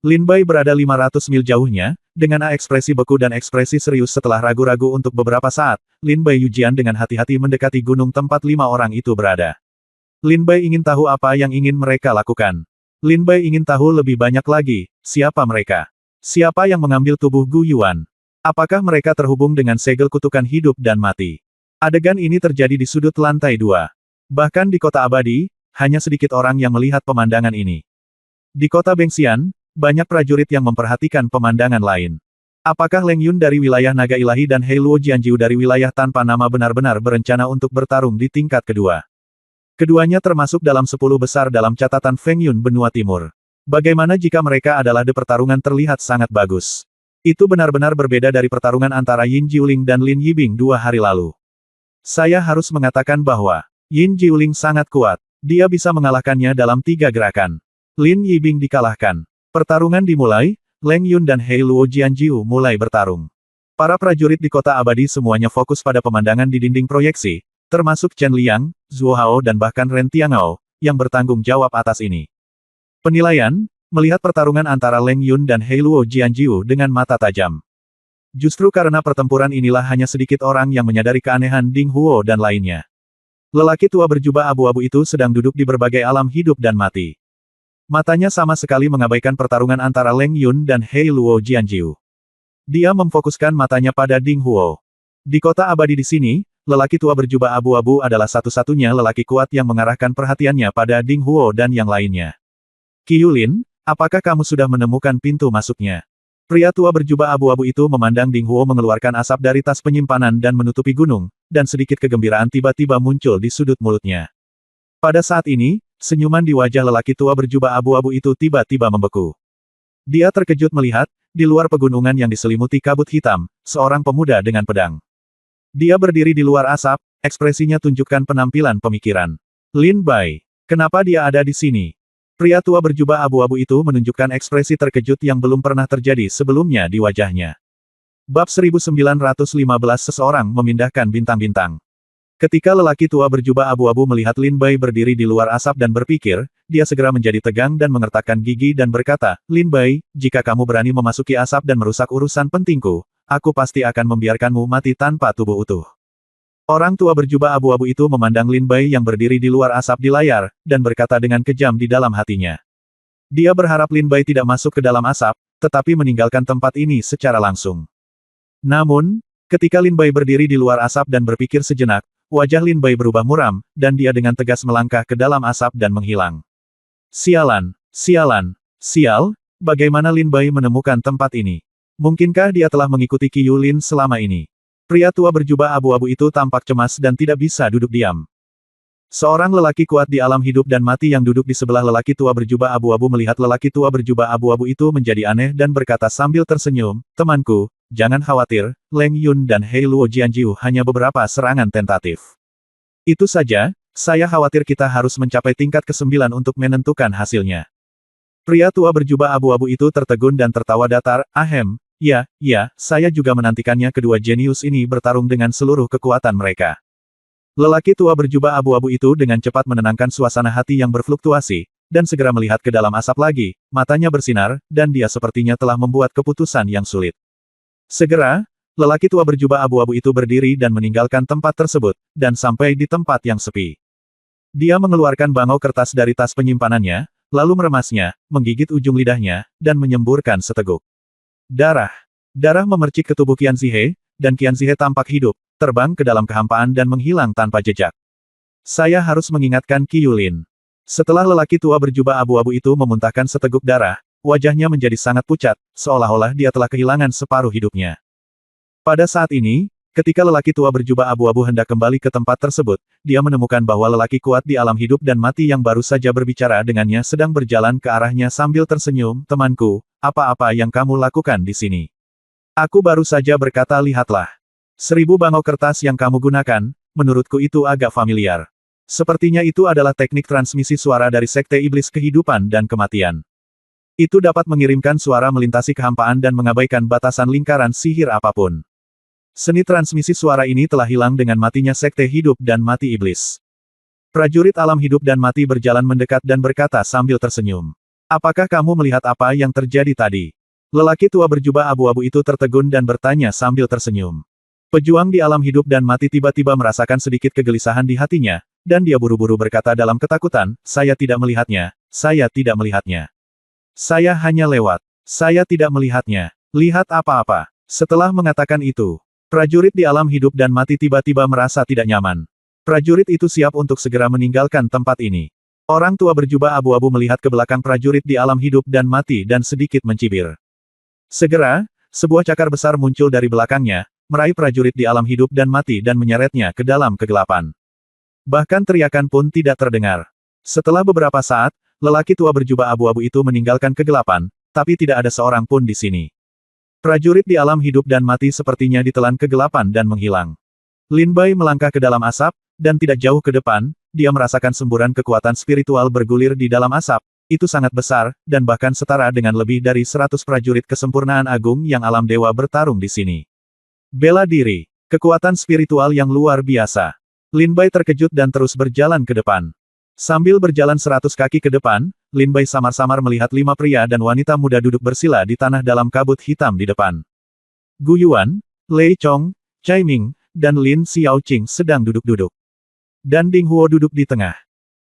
Lin Bai berada 500 mil jauhnya, dengan ekspresi beku dan ekspresi serius setelah ragu-ragu untuk beberapa saat, Lin Bai Yujian dengan hati-hati mendekati gunung tempat 5 orang itu berada. Lin Bai ingin tahu apa yang ingin mereka lakukan. Lin Bai ingin tahu lebih banyak lagi, siapa mereka? Siapa yang mengambil tubuh Gu Yuan? Apakah mereka terhubung dengan segel kutukan hidup dan mati? Adegan ini terjadi di sudut lantai 2. Bahkan di kota abadi, hanya sedikit orang yang melihat pemandangan ini. Di kota Bengxian, banyak prajurit yang memperhatikan pemandangan lain. Apakah Leng Yun dari wilayah Naga Ilahi dan Hei Luo Jianjiu dari wilayah tanpa nama benar-benar berencana untuk bertarung di tingkat kedua? Keduanya termasuk dalam 10 besar dalam catatan Feng Yun benua timur. Bagaimana jika mereka adalah pertarungan terlihat sangat bagus? Itu benar-benar berbeda dari pertarungan antara Yin Jiuling dan Lin Yibing 2 hari lalu. Saya harus mengatakan bahwa Yin Jiuling sangat kuat. Dia bisa mengalahkannya dalam 3 gerakan. Lin Yibing dikalahkan. Pertarungan dimulai, Leng Yun dan Hei Luo Jianjiu mulai bertarung. Para prajurit di kota abadi semuanya fokus pada pemandangan di dinding proyeksi, termasuk Chen Liang, Zhuo Hao dan bahkan Ren Tiangao, yang bertanggung jawab atas ini. Penilaian, melihat pertarungan antara Leng Yun dan Hei Luo Jianjiu dengan mata tajam. Justru karena pertempuran inilah hanya sedikit orang yang menyadari keanehan Ding Huo dan lainnya. Lelaki tua berjubah abu-abu itu sedang duduk di berbagai alam hidup dan mati. Matanya sama sekali mengabaikan pertarungan antara Leng Yun dan Hei Luo Jianjiu. Dia memfokuskan matanya pada Ding Huo. Di kota abadi di sini, lelaki tua berjubah abu-abu adalah satu-satunya lelaki kuat yang mengarahkan perhatiannya pada Ding Huo dan yang lainnya. Qi Yulin, apakah kamu sudah menemukan pintu masuknya? Pria tua berjubah abu-abu itu memandang Ding Huo mengeluarkan asap dari tas penyimpanan dan menutupi gunung, dan sedikit kegembiraan tiba-tiba muncul di sudut mulutnya. Pada saat ini, senyuman di wajah lelaki tua berjubah abu-abu itu tiba-tiba membeku. Dia terkejut melihat, di luar pegunungan yang diselimuti kabut hitam, seorang pemuda dengan pedang. Dia berdiri di luar asap, ekspresinya tunjukkan penampilan pemikiran. Lin Bai, kenapa dia ada di sini? Pria tua berjubah abu-abu itu menunjukkan ekspresi terkejut yang belum pernah terjadi sebelumnya di wajahnya. Bab 1915 Seseorang memindahkan bintang-bintang. Ketika lelaki tua berjubah abu-abu melihat Lin Bai berdiri di luar asap dan berpikir, dia segera menjadi tegang dan mengertakkan gigi dan berkata, Lin Bai, jika kamu berani memasuki asap dan merusak urusan pentingku, aku pasti akan membiarkanmu mati tanpa tubuh utuh. Orang tua berjubah abu-abu itu memandang Lin Bai yang berdiri di luar asap di layar, dan berkata dengan kejam di dalam hatinya. Dia berharap Lin Bai tidak masuk ke dalam asap, tetapi meninggalkan tempat ini secara langsung. Namun, ketika Lin Bai berdiri di luar asap dan berpikir sejenak, wajah Lin Bai berubah muram, dan dia dengan tegas melangkah ke dalam asap dan menghilang. Sialan, sialan, sial, bagaimana Lin Bai menemukan tempat ini? Mungkinkah dia telah mengikuti Qi Yulin selama ini? Pria tua berjubah abu-abu itu tampak cemas dan tidak bisa duduk diam. Seorang lelaki kuat di alam hidup dan mati yang duduk di sebelah lelaki tua berjubah abu-abu melihat lelaki tua berjubah abu-abu itu menjadi aneh dan berkata sambil tersenyum, temanku, jangan khawatir, Leng Yun dan Hei Luo Jianjiu hanya beberapa serangan tentatif. Itu saja, saya khawatir kita harus mencapai tingkat ke-9 untuk menentukan hasilnya. Pria tua berjubah abu-abu itu tertegun dan tertawa datar, ahem. Ya, saya juga menantikannya kedua jenius ini bertarung dengan seluruh kekuatan mereka. Lelaki tua berjubah abu-abu itu dengan cepat menenangkan suasana hati yang berfluktuasi, dan segera melihat ke dalam asap lagi, matanya bersinar, dan dia sepertinya telah membuat keputusan yang sulit. Segera, lelaki tua berjubah abu-abu itu berdiri dan meninggalkan tempat tersebut, dan sampai di tempat yang sepi. Dia mengeluarkan bangau kertas dari tas penyimpanannya, lalu meremasnya, menggigit ujung lidahnya, dan menyemburkan seteguk. Darah. Darah memercik ke tubuh Qian Zihe, dan Qian Zihe tampak hidup, terbang ke dalam kehampaan dan menghilang tanpa jejak. Saya harus mengingatkan Qi Yulin. Setelah lelaki tua berjubah abu-abu itu memuntahkan seteguk darah, wajahnya menjadi sangat pucat, seolah-olah dia telah kehilangan separuh hidupnya. Pada saat ini, ketika lelaki tua berjubah abu-abu hendak kembali ke tempat tersebut, dia menemukan bahwa lelaki kuat di alam hidup dan mati yang baru saja berbicara dengannya sedang berjalan ke arahnya sambil tersenyum, temanku, apa-apa yang kamu lakukan di sini? Aku baru saja berkata lihatlah. 1000 bangau kertas yang kamu gunakan, menurutku itu agak familiar. Sepertinya itu adalah teknik transmisi suara dari Sekte Iblis Kehidupan dan Kematian. Itu dapat mengirimkan suara melintasi kehampaan dan mengabaikan batasan lingkaran sihir apapun. Seni transmisi suara ini telah hilang dengan matinya Sekte Hidup dan Mati Iblis. Prajurit alam hidup dan mati berjalan mendekat dan berkata sambil tersenyum. Apakah kamu melihat apa yang terjadi tadi? Lelaki tua berjubah abu-abu itu tertegun dan bertanya sambil tersenyum. Pejuang di alam hidup dan mati tiba-tiba merasakan sedikit kegelisahan di hatinya, dan dia buru-buru berkata dalam ketakutan, saya tidak melihatnya, saya tidak melihatnya. Saya hanya lewat. Saya tidak melihatnya. Lihat apa-apa. Setelah mengatakan itu, prajurit di alam hidup dan mati tiba-tiba merasa tidak nyaman. Prajurit itu siap untuk segera meninggalkan tempat ini. Orang tua berjubah abu-abu melihat ke belakang prajurit di alam hidup dan mati dan sedikit mencibir. Segera, sebuah cakar besar muncul dari belakangnya, meraih prajurit di alam hidup dan mati dan menyeretnya ke dalam kegelapan. Bahkan teriakan pun tidak terdengar. Setelah beberapa saat, lelaki tua berjubah abu-abu itu meninggalkan kegelapan, tapi tidak ada seorang pun di sini. Prajurit di alam hidup dan mati sepertinya ditelan kegelapan dan menghilang. Lin Bai melangkah ke dalam asap, dan tidak jauh ke depan, dia merasakan semburan kekuatan spiritual bergulir di dalam asap. Itu sangat besar, dan bahkan setara dengan lebih dari 100 prajurit kesempurnaan agung yang alam dewa bertarung di sini. Bela diri. Kekuatan spiritual yang luar biasa. Lin Bai terkejut dan terus berjalan ke depan. Sambil berjalan 100 kaki ke depan, Lin Bai samar-samar melihat 5 pria dan wanita muda duduk bersila di tanah dalam kabut hitam di depan. Gu Yuan, Lei Chong, Cai Ming, dan Lin Xiaoqing sedang duduk-duduk. Dan Ding Huo duduk di tengah.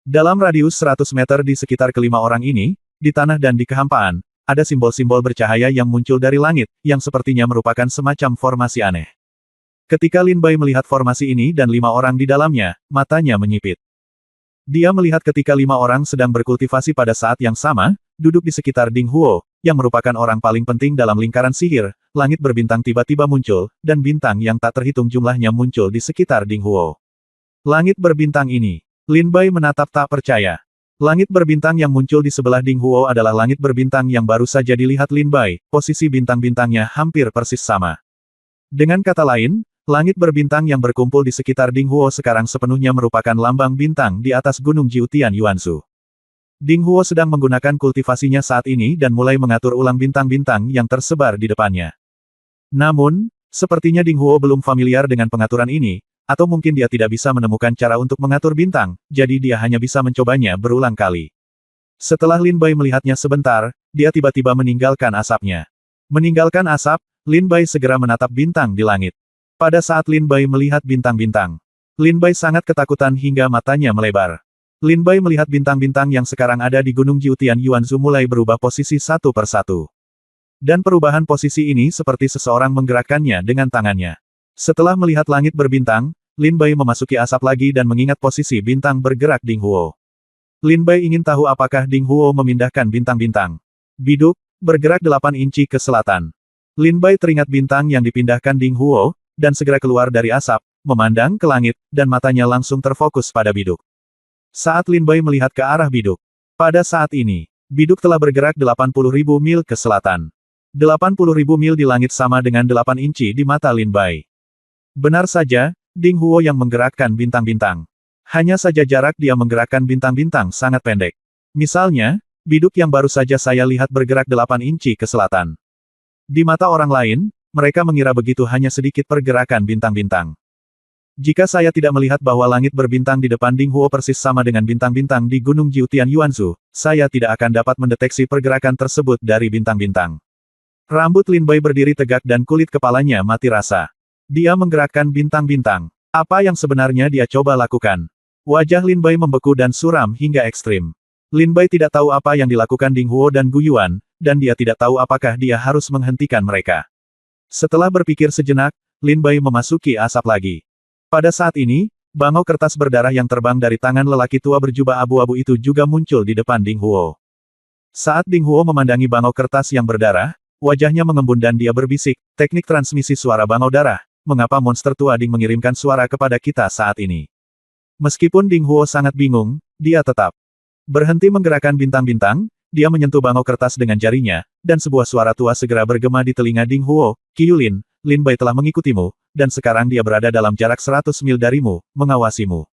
Dalam radius 100 meter di sekitar kelima orang ini, di tanah dan di kehampaan, ada simbol-simbol bercahaya yang muncul dari langit, yang sepertinya merupakan semacam formasi aneh. Ketika Lin Bai melihat formasi ini dan 5 orang di dalamnya, matanya menyipit. Dia melihat ketika 5 orang sedang berkultivasi pada saat yang sama, duduk di sekitar Ding Huo, yang merupakan orang paling penting dalam lingkaran sihir, langit berbintang tiba-tiba muncul, dan bintang yang tak terhitung jumlahnya muncul di sekitar Ding Huo. Langit berbintang ini. Lin Bai menatap tak percaya. Langit berbintang yang muncul di sebelah Ding Huo adalah langit berbintang yang baru saja dilihat Lin Bai, posisi bintang-bintangnya hampir persis sama. Dengan kata lain, langit berbintang yang berkumpul di sekitar Ding Huo sekarang sepenuhnya merupakan lambang bintang di atas gunung Jiutian Yuanzhu. Ding Huo sedang menggunakan kultivasinya saat ini dan mulai mengatur ulang bintang-bintang yang tersebar di depannya. Namun, sepertinya Ding Huo belum familiar dengan pengaturan ini, atau mungkin dia tidak bisa menemukan cara untuk mengatur bintang, jadi dia hanya bisa mencobanya berulang kali. Setelah Lin Bai melihatnya sebentar, dia tiba-tiba meninggalkan asapnya. Meninggalkan asap, Lin Bai segera menatap bintang di langit. Pada saat Lin Bai melihat bintang-bintang, Lin Bai sangat ketakutan hingga matanya melebar. Lin Bai melihat bintang-bintang yang sekarang ada di Gunung Jiutian Yuanzhu mulai berubah posisi satu persatu. Dan perubahan posisi ini seperti seseorang menggerakkannya dengan tangannya. Setelah melihat langit berbintang, Lin Bai memasuki asap lagi dan mengingat posisi bintang bergerak Ding Huo. Lin Bai ingin tahu apakah Ding Huo memindahkan bintang-bintang. Biduk, bergerak 8 inci ke selatan. Lin Bai teringat bintang yang dipindahkan Ding Huo, dan segera keluar dari asap, memandang ke langit, dan matanya langsung terfokus pada biduk. Saat Lin Bai melihat ke arah biduk. Pada saat ini, biduk telah bergerak 80.000 mil ke selatan. 80.000 mil di langit sama dengan 8 inci di mata Lin Bai. Benar saja, Ding Huo yang menggerakkan bintang-bintang. Hanya saja jarak dia menggerakkan bintang-bintang sangat pendek. Misalnya, biduk yang baru saja saya lihat bergerak 8 inci ke selatan. Di mata orang lain, mereka mengira begitu hanya sedikit pergerakan bintang-bintang. Jika saya tidak melihat bahwa langit berbintang di depan Ding Huo persis sama dengan bintang-bintang di Gunung Jiutian Yuanzhu, saya tidak akan dapat mendeteksi pergerakan tersebut dari bintang-bintang. Rambut Lin Bai berdiri tegak dan kulit kepalanya mati rasa. Dia menggerakkan bintang-bintang. Apa yang sebenarnya dia coba lakukan? Wajah Lin Bai membeku dan suram hingga ekstrim. Lin Bai tidak tahu apa yang dilakukan Ding Huo dan Gu Yuan, dan dia tidak tahu apakah dia harus menghentikan mereka. Setelah berpikir sejenak, Lin Bai memasuki asap lagi. Pada saat ini, bangau kertas berdarah yang terbang dari tangan lelaki tua berjubah abu-abu itu juga muncul di depan Ding Huo. Saat Ding Huo memandangi bangau kertas yang berdarah, wajahnya mengembun dan dia berbisik, teknik transmisi suara bangau darah. Mengapa monster tua Ding mengirimkan suara kepada kita saat ini? Meskipun Ding Huo sangat bingung, dia tetap berhenti menggerakkan bintang-bintang, dia menyentuh bangau kertas dengan jarinya, dan sebuah suara tua segera bergema di telinga Ding Huo, "Qiyulin, Lin Bai telah mengikutimu, dan sekarang dia berada dalam jarak 100 mil darimu, mengawasimu."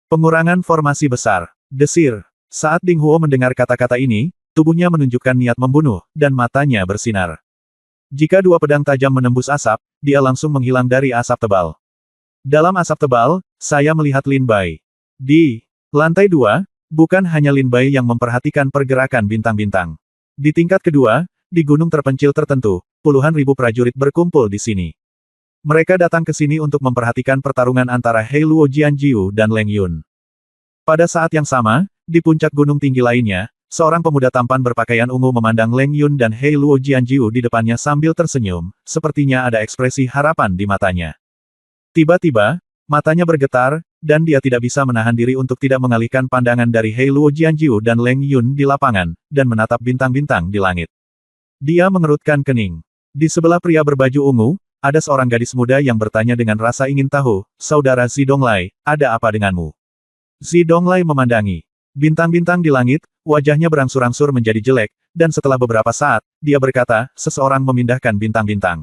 Pengurangan formasi besar. Desir. Saat Ding Huo mendengar kata-kata ini, tubuhnya menunjukkan niat membunuh, dan matanya bersinar. Jika dua pedang tajam menembus asap, dia langsung menghilang dari asap tebal. Dalam asap tebal, saya melihat Lin Bai. Di lantai 2, bukan hanya Lin Bai yang memperhatikan pergerakan bintang-bintang. Di tingkat kedua, di gunung terpencil tertentu, puluhan ribu prajurit berkumpul di sini. Mereka datang ke sini untuk memperhatikan pertarungan antara He Luo Jianjiu dan Leng Yun. Pada saat yang sama, di puncak gunung tinggi lainnya, seorang pemuda tampan berpakaian ungu memandang Leng Yun dan He Luo Jianjiu di depannya sambil tersenyum, sepertinya ada ekspresi harapan di matanya. Tiba-tiba, matanya bergetar, dan dia tidak bisa menahan diri untuk tidak mengalihkan pandangan dari He Luo Jianjiu dan Leng Yun di lapangan, dan menatap bintang-bintang di langit. Dia mengerutkan kening. Di sebelah pria berbaju ungu, ada seorang gadis muda yang bertanya dengan rasa ingin tahu, "Saudara Zidonglai, ada apa denganmu?" Zidonglai memandangi bintang-bintang di langit, wajahnya berangsur-angsur menjadi jelek, dan setelah beberapa saat, dia berkata, "Seseorang memindahkan bintang-bintang."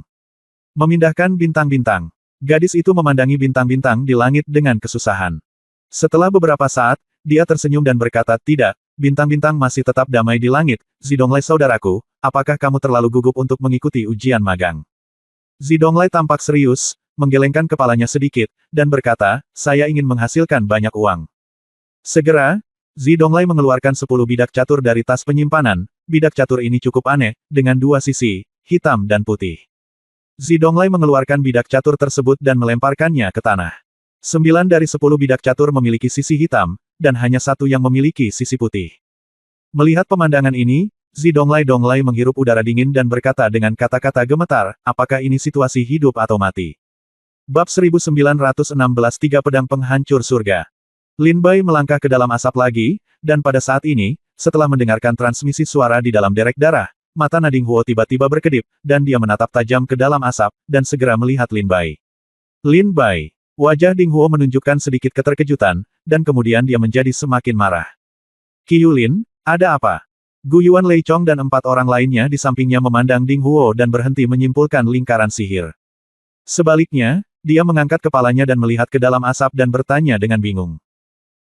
Memindahkan bintang-bintang. Gadis itu memandangi bintang-bintang di langit dengan kesusahan. Setelah beberapa saat, dia tersenyum dan berkata, "Tidak, bintang-bintang masih tetap damai di langit, Zidonglai saudaraku, apakah kamu terlalu gugup untuk mengikuti ujian magang?" Zidonglai tampak serius, menggelengkan kepalanya sedikit, dan berkata, saya ingin menghasilkan banyak uang. Segera, Zidonglai mengeluarkan 10 bidak catur dari tas penyimpanan. Bidak catur ini cukup aneh, dengan dua sisi, hitam dan putih. Zidonglai mengeluarkan bidak catur tersebut dan melemparkannya ke tanah. 9 dari 10 bidak catur memiliki sisi hitam, dan hanya satu yang memiliki sisi putih. Melihat pemandangan ini, Zidonglai menghirup udara dingin dan berkata dengan kata-kata gemetar, apakah ini situasi hidup atau mati? Bab 1916 Tiga Pedang Penghancur Surga. Lin Bai melangkah ke dalam asap lagi, dan pada saat ini, setelah mendengarkan transmisi suara di dalam derek darah, mata Nading Huo tiba-tiba berkedip, dan dia menatap tajam ke dalam asap, dan segera melihat Lin Bai. Lin Bai. Wajah Ding Huo menunjukkan sedikit keterkejutan, dan kemudian dia menjadi semakin marah. Qiyulin, ada apa? Gu Yuan Lei Chong dan 4 orang lainnya di sampingnya memandang Ding Huo dan berhenti menyimpulkan lingkaran sihir. Sebaliknya, dia mengangkat kepalanya dan melihat ke dalam asap dan bertanya dengan bingung.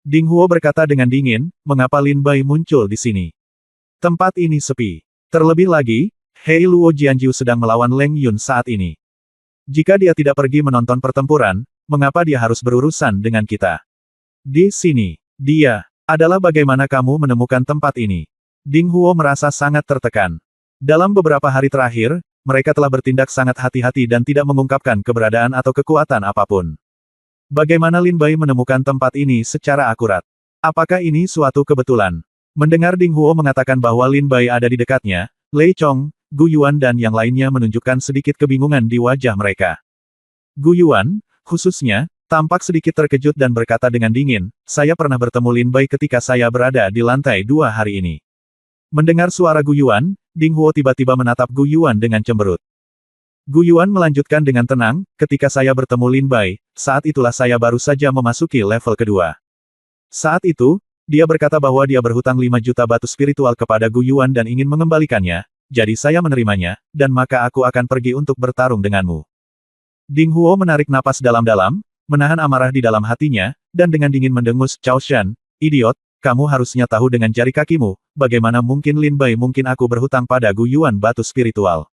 Ding Huo berkata dengan dingin, mengapa Lin Bai muncul di sini? Tempat ini sepi. Terlebih lagi, Hei Luo Jianjiu sedang melawan Leng Yun saat ini. Jika dia tidak pergi menonton pertempuran, mengapa dia harus berurusan dengan kita? Di sini, dia, adalah bagaimana kamu menemukan tempat ini? Ding Huo merasa sangat tertekan. Dalam beberapa hari terakhir, mereka telah bertindak sangat hati-hati dan tidak mengungkapkan keberadaan atau kekuatan apapun. Bagaimana Lin Bai menemukan tempat ini secara akurat? Apakah ini suatu kebetulan? Mendengar Ding Huo mengatakan bahwa Lin Bai ada di dekatnya, Lei Chong, Gu Yuan dan yang lainnya menunjukkan sedikit kebingungan di wajah mereka. Gu Yuan, khususnya, tampak sedikit terkejut dan berkata dengan dingin, saya pernah bertemu Lin Bai ketika saya berada di lantai 2 hari ini. Mendengar suara Gu Yuan, Ding Huo tiba-tiba menatap Gu Yuan dengan cemberut. Gu Yuan melanjutkan dengan tenang, ketika saya bertemu Lin Bai, saat itulah saya baru saja memasuki level kedua. Saat itu, dia berkata bahwa dia berhutang 5 juta batu spiritual kepada Gu Yuan dan ingin mengembalikannya, jadi saya menerimanya, dan maka aku akan pergi untuk bertarung denganmu. Ding Huo menarik napas dalam-dalam, menahan amarah di dalam hatinya, dan dengan dingin mendengus, Cao Shan, idiot, kamu harusnya tahu dengan jari kakimu, bagaimana mungkin Lin Bai mungkin aku berhutang pada Gu Yuan batu spiritual.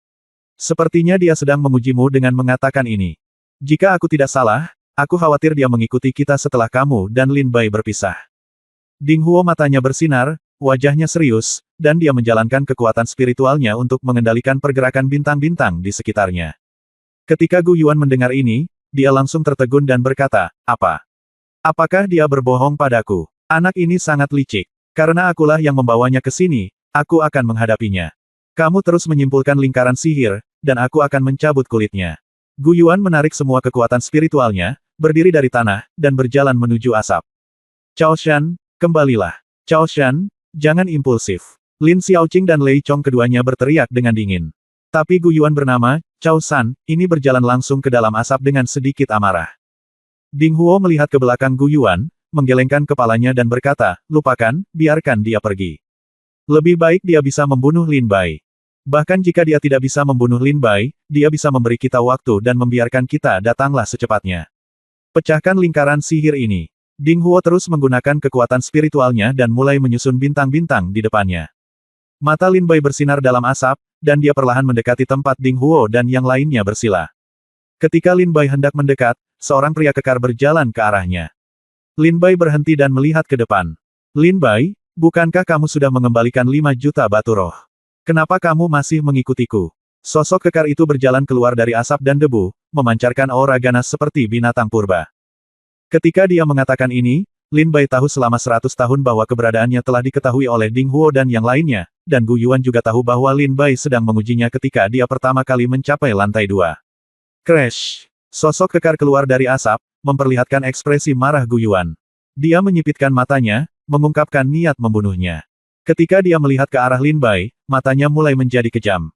Sepertinya dia sedang mengujimu dengan mengatakan ini. Jika aku tidak salah, aku khawatir dia mengikuti kita setelah kamu dan Lin Bai berpisah. Ding Huo matanya bersinar, wajahnya serius, dan dia menjalankan kekuatan spiritualnya untuk mengendalikan pergerakan bintang-bintang di sekitarnya. Ketika Gu Yuan mendengar ini, dia langsung tertegun dan berkata, apa? Apakah dia berbohong padaku? Anak ini sangat licik. Karena akulah yang membawanya ke sini, aku akan menghadapinya. Kamu terus menyimpulkan lingkaran sihir, dan aku akan mencabut kulitnya. Gu Yuan menarik semua kekuatan spiritualnya, berdiri dari tanah, dan berjalan menuju asap. Cao Shan, kembalilah. Cao Shan, jangan impulsif. Lin Xiaoqing dan Lei Chong keduanya berteriak dengan dingin. Tapi Gu Yuan bernama, Cao San, ini berjalan langsung ke dalam asap dengan sedikit amarah. Ding Huo melihat ke belakang Gu Yuan, menggelengkan kepalanya dan berkata, lupakan, biarkan dia pergi. Lebih baik dia bisa membunuh Lin Bai. Bahkan jika dia tidak bisa membunuh Lin Bai, dia bisa memberi kita waktu dan membiarkan kita datanglah secepatnya. Pecahkan lingkaran sihir ini. Ding Huo terus menggunakan kekuatan spiritualnya dan mulai menyusun bintang-bintang di depannya. Mata Lin Bai bersinar dalam asap, dan dia perlahan mendekati tempat Ding Huo dan yang lainnya bersila. Ketika Lin Bai hendak mendekat, seorang pria kekar berjalan ke arahnya. Lin Bai berhenti dan melihat ke depan. Lin Bai, bukankah kamu sudah mengembalikan 5 juta batu roh? Kenapa kamu masih mengikutiku? Sosok kekar itu berjalan keluar dari asap dan debu, memancarkan aura ganas seperti binatang purba. Ketika dia mengatakan ini, Lin Bai tahu selama 100 tahun bahwa keberadaannya telah diketahui oleh Ding Huo dan yang lainnya, dan Gu Yuan juga tahu bahwa Lin Bai sedang mengujinya ketika dia pertama kali mencapai lantai 2. Crash! Sosok kekar keluar dari asap, memperlihatkan ekspresi marah Gu Yuan. Dia menyipitkan matanya, mengungkapkan niat membunuhnya. Ketika dia melihat ke arah Lin Bai, matanya mulai menjadi kejam.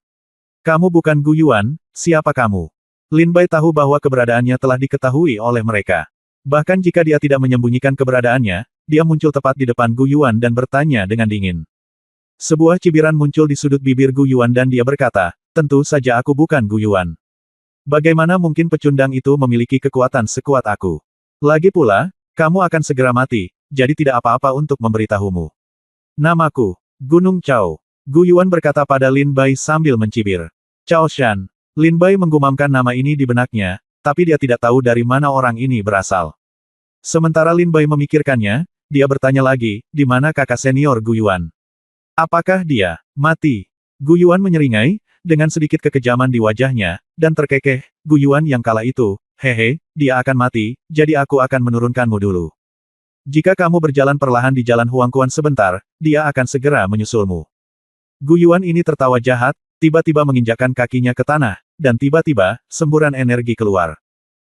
Kamu bukan Gu Yuan, siapa kamu? Lin Bai tahu bahwa keberadaannya telah diketahui oleh mereka. Bahkan jika dia tidak menyembunyikan keberadaannya, dia muncul tepat di depan Gu Yuan dan bertanya dengan dingin. Sebuah cibiran muncul di sudut bibir Gu Yuan dan dia berkata, tentu saja aku bukan Gu Yuan. Bagaimana mungkin pecundang itu memiliki kekuatan sekuat aku? Lagi pula, kamu akan segera mati, jadi tidak apa-apa untuk memberitahumu. Namaku, Gunung Chao. Gu Yuan berkata pada Lin Bai sambil mencibir. Cao Shan. Lin Bai menggumamkan nama ini di benaknya, tapi dia tidak tahu dari mana orang ini berasal. Sementara Lin Bai memikirkannya, dia bertanya lagi, di mana kakak senior Gu Yuan? Apakah dia mati? Gu Yuan menyeringai, dengan sedikit kekejaman di wajahnya, dan terkekeh, Gu Yuan yang kala itu, hehe, dia akan mati, jadi aku akan menurunkanmu dulu. Jika kamu berjalan perlahan di jalan Huangquan sebentar, dia akan segera menyusulmu. Gu Yuan ini tertawa jahat, tiba-tiba menginjakkan kakinya ke tanah, dan tiba-tiba, semburan energi keluar.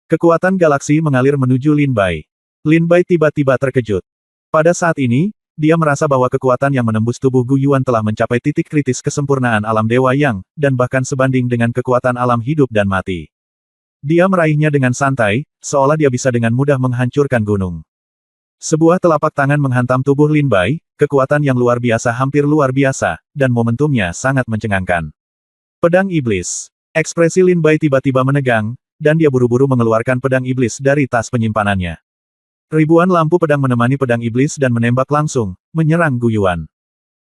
Kekuatan galaksi mengalir menuju Lin Bai. Lin Bai tiba-tiba terkejut. Pada saat ini, dia merasa bahwa kekuatan yang menembus tubuh Gu Yuan telah mencapai titik kritis kesempurnaan alam Dewa Yang, dan bahkan sebanding dengan kekuatan alam hidup dan mati. Dia meraihnya dengan santai, seolah dia bisa dengan mudah menghancurkan gunung. Sebuah telapak tangan menghantam tubuh Lin Bai, kekuatan yang luar biasa hampir luar biasa, dan momentumnya sangat mencengangkan. Pedang Iblis. Ekspresi Lin Bai tiba-tiba menegang, dan dia buru-buru mengeluarkan pedang iblis dari tas penyimpanannya. Ribuan lampu pedang menemani pedang iblis dan menembak langsung, menyerang Gu Yuan.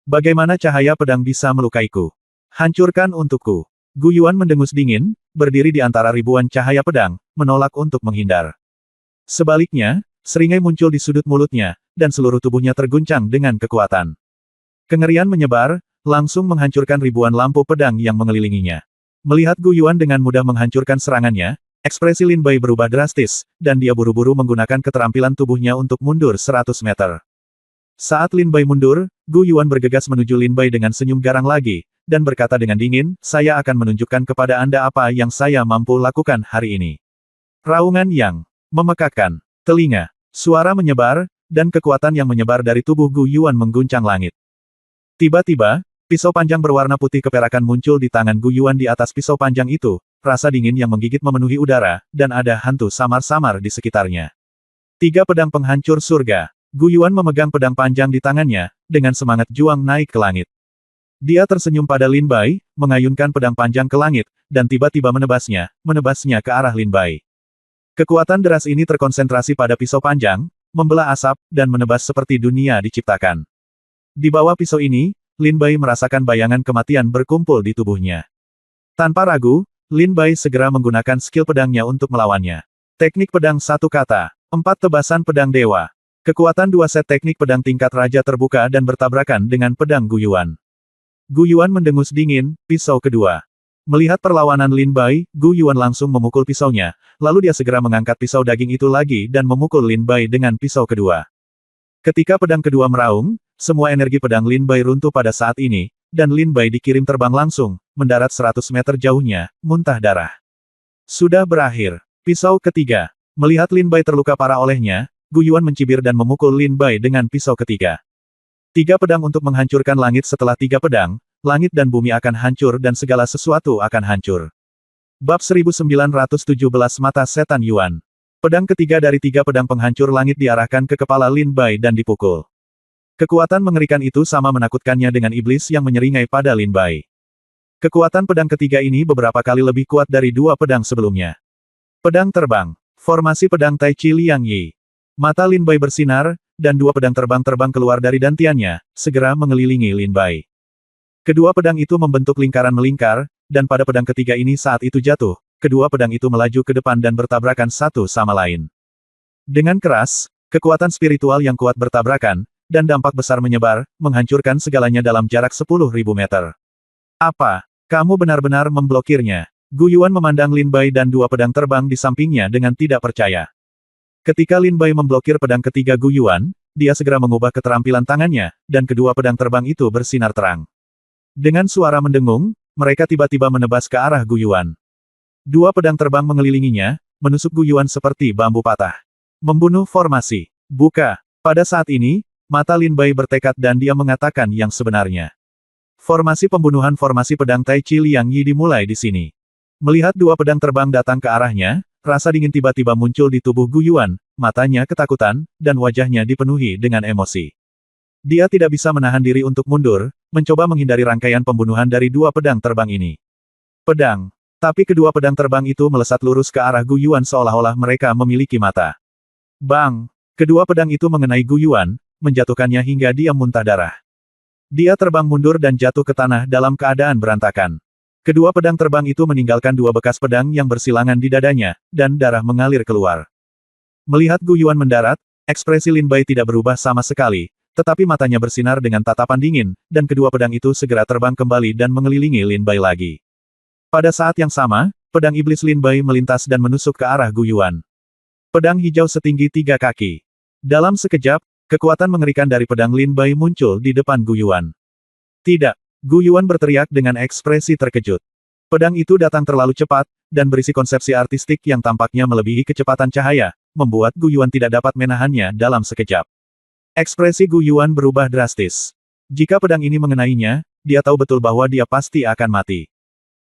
Bagaimana cahaya pedang bisa melukaiku? Hancurkan untukku. Gu Yuan mendengus dingin, berdiri di antara ribuan cahaya pedang, menolak untuk menghindar. Sebaliknya, seringai muncul di sudut mulutnya, dan seluruh tubuhnya terguncang dengan kekuatan. Kengerian menyebar, langsung menghancurkan ribuan lampu pedang yang mengelilinginya. Melihat Gu Yuan dengan mudah menghancurkan serangannya, ekspresi Lin Bai berubah drastis, dan dia buru-buru menggunakan keterampilan tubuhnya untuk mundur 100 meter. Saat Lin Bai mundur, Gu Yuan bergegas menuju Lin Bai dengan senyum garang lagi, dan berkata dengan dingin, saya akan menunjukkan kepada Anda apa yang saya mampu lakukan hari ini. Raungan yang memekakkan telinga, suara menyebar, dan kekuatan yang menyebar dari tubuh Gu Yuan mengguncang langit. Tiba-tiba, pisau panjang berwarna putih keperakan muncul di tangan Gu Yuan di atas pisau panjang itu. Rasa dingin yang menggigit memenuhi udara, dan ada hantu samar-samar di sekitarnya. 3 pedang penghancur surga. Gu Yuan memegang pedang panjang di tangannya, dengan semangat juang naik ke langit. Dia tersenyum pada Lin Bai, mengayunkan pedang panjang ke langit, dan tiba-tiba menebasnya ke arah Lin Bai. Kekuatan deras ini terkonsentrasi pada pisau panjang, membelah asap, dan menebas seperti dunia diciptakan. Di bawah pisau ini, Lin Bai merasakan bayangan kematian berkumpul di tubuhnya. Tanpa ragu, Lin Bai segera menggunakan skill pedangnya untuk melawannya. Teknik pedang 1 kata. 4 tebasan pedang dewa. Kekuatan 2 set teknik pedang tingkat raja terbuka dan bertabrakan dengan pedang Gu Yuan. Gu Yuan mendengus dingin, pisau kedua. Melihat perlawanan Lin Bai, Gu Yuan langsung memukul pisaunya, lalu dia segera mengangkat pisau daging itu lagi dan memukul Lin Bai dengan pisau kedua. Ketika pedang kedua meraung, semua energi pedang Lin Bai runtuh pada saat ini, dan Lin Bai dikirim terbang langsung, mendarat 100 meter jauhnya, muntah darah. Sudah berakhir. Pisau ketiga. Melihat Lin Bai terluka parah olehnya, Gu Yuan mencibir dan memukul Lin Bai dengan pisau ketiga. 3 pedang untuk menghancurkan langit. Setelah 3 pedang, langit dan bumi akan hancur dan segala sesuatu akan hancur. Bab 1917 Mata Setan Yuan. Pedang ketiga dari 3 pedang penghancur langit diarahkan ke kepala Lin Bai dan dipukul. Kekuatan mengerikan itu sama menakutkannya dengan iblis yang menyeringai pada Lin Bai. Kekuatan pedang ketiga ini beberapa kali lebih kuat dari 2 pedang sebelumnya. Pedang terbang. Formasi pedang Tai Chi Liang Yi. Mata Lin Bai bersinar, dan 2 pedang terbang keluar dari dantiannya, segera mengelilingi Lin Bai. Kedua pedang itu membentuk lingkaran melingkar, dan pada pedang ketiga ini saat itu jatuh, kedua pedang itu melaju ke depan dan bertabrakan satu sama lain. Dengan keras, kekuatan spiritual yang kuat bertabrakan, dan dampak besar menyebar, menghancurkan segalanya dalam jarak 10.000 meter. Apa? Kamu benar-benar memblokirnya? Gu Yuan memandang Lin Bai dan 2 pedang terbang di sampingnya dengan tidak percaya. Ketika Lin Bai memblokir pedang ketiga Gu Yuan, dia segera mengubah keterampilan tangannya, dan kedua pedang terbang itu bersinar terang. Dengan suara mendengung, mereka tiba-tiba menebas ke arah Gu Yuan. 2 pedang terbang mengelilinginya, menusuk Gu Yuan seperti bambu patah. Membunuh formasi. Buka. Pada saat ini, mata Lin Bai bertekad dan dia mengatakan yang sebenarnya. Formasi pembunuhan formasi pedang Tai Chi Liang Yi dimulai di sini. Melihat 2 pedang terbang datang ke arahnya, rasa dingin tiba-tiba muncul di tubuh Gu Yuan, matanya ketakutan, dan wajahnya dipenuhi dengan emosi. Dia tidak bisa menahan diri untuk mundur, mencoba menghindari rangkaian pembunuhan dari 2 pedang terbang ini. Pedang. Tapi kedua pedang terbang itu melesat lurus ke arah Gu Yuan seolah-olah mereka memiliki mata. Bang! Kedua pedang itu mengenai Gu Yuan, menjatuhkannya hingga dia muntah darah. Dia terbang mundur dan jatuh ke tanah dalam keadaan berantakan. Kedua pedang terbang itu meninggalkan dua bekas pedang yang bersilangan di dadanya, dan darah mengalir keluar. Melihat Gu Yuan mendarat, ekspresi Lin Bai tidak berubah sama sekali, tetapi matanya bersinar dengan tatapan dingin, dan kedua pedang itu segera terbang kembali dan mengelilingi Lin Bai lagi. Pada saat yang sama, pedang iblis Lin Bai melintas dan menusuk ke arah Gu Yuan. Pedang hijau setinggi 3 kaki. Dalam sekejap, kekuatan mengerikan dari pedang Lin Bai muncul di depan Gu Yuan. Tidak! Gu Yuan berteriak dengan ekspresi terkejut. Pedang itu datang terlalu cepat, dan berisi konsepsi artistik yang tampaknya melebihi kecepatan cahaya, membuat Gu Yuan tidak dapat menahannya dalam sekejap. Ekspresi Gu Yuan berubah drastis. Jika pedang ini mengenainya, dia tahu betul bahwa dia pasti akan mati.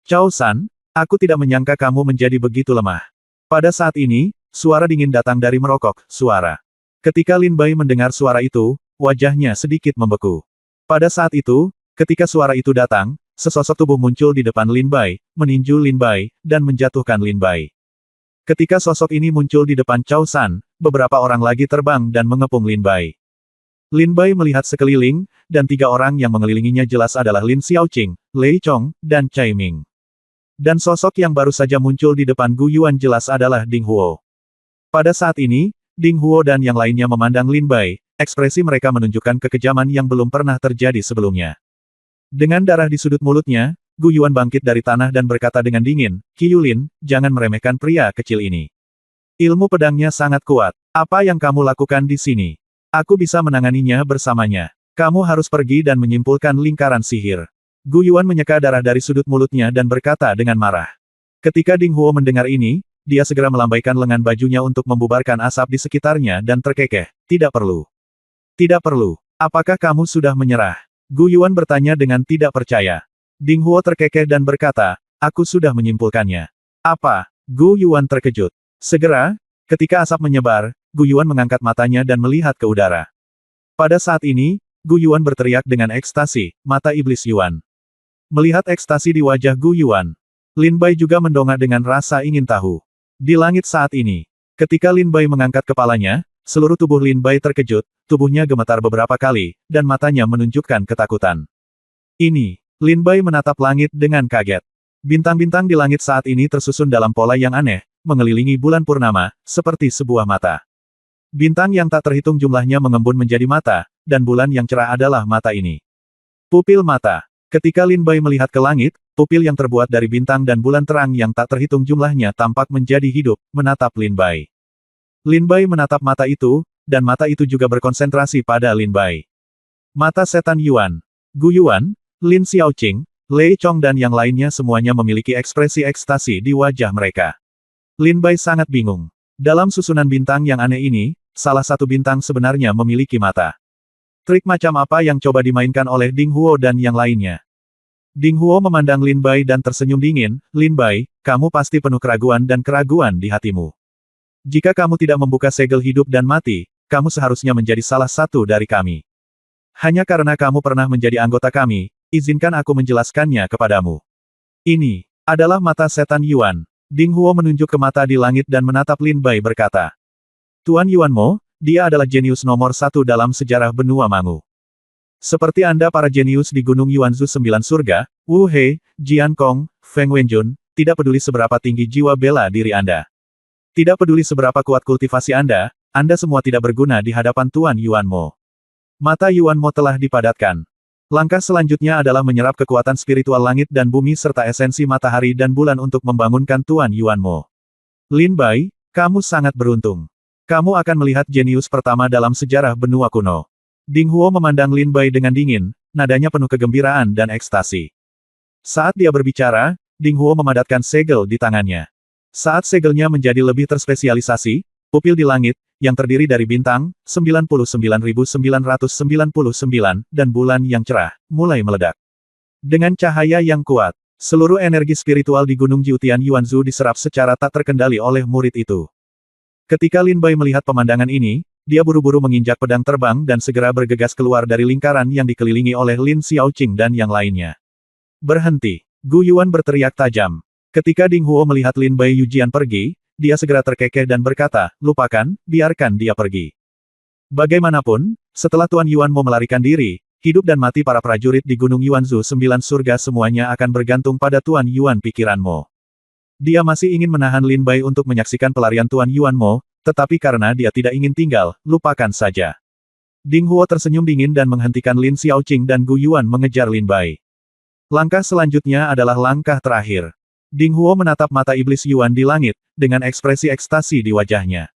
Cao San, aku tidak menyangka kamu menjadi begitu lemah. Pada saat ini, suara dingin datang dari merokok, suara. Ketika Lin Bai mendengar suara itu, wajahnya sedikit membeku. Pada saat itu, ketika suara itu datang, sesosok tubuh muncul di depan Lin Bai, meninju Lin Bai, dan menjatuhkan Lin Bai. Ketika sosok ini muncul di depan Cao San, beberapa orang lagi terbang dan mengepung Lin Bai. Lin Bai melihat sekeliling, dan 3 orang yang mengelilinginya jelas adalah Lin Xiaoqing, Lei Chong, dan Cai Ming. Dan sosok yang baru saja muncul di depan Gu Yuan jelas adalah Ding Huo. Pada saat ini, Ding Huo dan yang lainnya memandang Lin Bai, ekspresi mereka menunjukkan kekejaman yang belum pernah terjadi sebelumnya. Dengan darah di sudut mulutnya, Gu Yuan bangkit dari tanah dan berkata dengan dingin, "Qi Yulin, jangan meremehkan pria kecil ini. Ilmu pedangnya sangat kuat. Apa yang kamu lakukan di sini? Aku bisa menanganinya bersamanya. Kamu harus pergi dan menyimpulkan lingkaran sihir." Gu Yuan menyeka darah dari sudut mulutnya dan berkata dengan marah. Ketika Ding Huo mendengar ini, dia segera melambaikan lengan bajunya untuk membubarkan asap di sekitarnya dan terkekeh, "Tidak perlu. Tidak perlu. Apakah kamu sudah menyerah?" Gu Yuan bertanya dengan tidak percaya. Ding Huo terkekeh dan berkata, "Aku sudah menyimpulkannya." "Apa?" Gu Yuan terkejut. Segera, ketika asap menyebar, Gu Yuan mengangkat matanya dan melihat ke udara. Pada saat ini, Gu Yuan berteriak dengan ekstasi, "Mata iblis Yuan." Melihat ekstasi di wajah Gu Yuan, Lin Bai juga mendongak dengan rasa ingin tahu. Di langit saat ini, ketika Lin Bai mengangkat kepalanya, seluruh tubuh Lin Bai terkejut, tubuhnya gemetar beberapa kali, dan matanya menunjukkan ketakutan. Ini, Lin Bai menatap langit dengan kaget. Bintang-bintang di langit saat ini tersusun dalam pola yang aneh, mengelilingi bulan purnama, seperti sebuah mata. Bintang yang tak terhitung jumlahnya mengembun menjadi mata, dan bulan yang cerah adalah mata ini. Pupil mata. Ketika Lin Bai melihat ke langit, pupil yang terbuat dari bintang dan bulan terang yang tak terhitung jumlahnya tampak menjadi hidup, menatap Lin Bai. Lin Bai menatap mata itu, dan mata itu juga berkonsentrasi pada Lin Bai. Mata setan Yuan. Gu Yuan, Lin Xiaoqing, Lei Chong dan yang lainnya semuanya memiliki ekspresi ekstasi di wajah mereka. Lin Bai sangat bingung. Dalam susunan bintang yang aneh ini, salah satu bintang sebenarnya memiliki mata. Trik macam apa yang coba dimainkan oleh Ding Huo dan yang lainnya? Ding Huo memandang Lin Bai dan tersenyum dingin, "Lin Bai, kamu pasti penuh keraguan dan keraguan di hatimu. Jika kamu tidak membuka segel hidup dan mati, kamu seharusnya menjadi salah satu dari kami. Hanya karena kamu pernah menjadi anggota kami, izinkan aku menjelaskannya kepadamu. Ini adalah mata setan Yuan." Ding Huo menunjuk ke mata di langit dan menatap Lin Bai berkata, "Tuan Yuan Mo, dia adalah jenius nomor 1 dalam sejarah benua Mangu. Seperti Anda para jenius di Gunung Yuanzu 9 Surga, Wu He, Jian Kong, Feng Wenjun, tidak peduli seberapa tinggi jiwa bela diri Anda. Tidak peduli seberapa kuat kultivasi Anda semua tidak berguna di hadapan Tuan Yuan Mo." Mata Yuan Mo telah dipadatkan. Langkah selanjutnya adalah menyerap kekuatan spiritual langit dan bumi serta esensi matahari dan bulan untuk membangunkan Tuan Yuan Mo. "Lin Bai, kamu sangat beruntung. Kamu akan melihat jenius pertama dalam sejarah benua kuno." Ding Huo memandang Lin Bai dengan dingin, nadanya penuh kegembiraan dan ekstasi. Saat dia berbicara, Ding Huo memadatkan segel di tangannya. Saat segelnya menjadi lebih terspesialisasi, pupil di langit, yang terdiri dari bintang, 99.999, dan bulan yang cerah, mulai meledak. Dengan cahaya yang kuat, seluruh energi spiritual di Gunung Jiutian Yuanzu diserap secara tak terkendali oleh murid itu. Ketika Lin Bai melihat pemandangan ini, dia buru-buru menginjak pedang terbang dan segera bergegas keluar dari lingkaran yang dikelilingi oleh Lin Xiaoqing dan yang lainnya. "Berhenti!" Gu Yuan berteriak tajam. Ketika Ding Huo melihat Lin Bai Yujian pergi, dia segera terkekeh dan berkata, "Lupakan, biarkan dia pergi." Bagaimanapun, setelah Tuan Yuan Mo melarikan diri, hidup dan mati para prajurit di Gunung Yuanzhu 9 surga semuanya akan bergantung pada Tuan Yuan pikiranmu. Dia masih ingin menahan Lin Bai untuk menyaksikan pelarian Tuan Yuan Mo, tetapi karena dia tidak ingin tinggal, lupakan saja. Ding Huo tersenyum dingin dan menghentikan Lin Xiaoqing dan Gu Yuan mengejar Lin Bai. Langkah selanjutnya adalah langkah terakhir. Ding Huo menatap mata iblis Yuan di langit, dengan ekspresi ekstasi di wajahnya.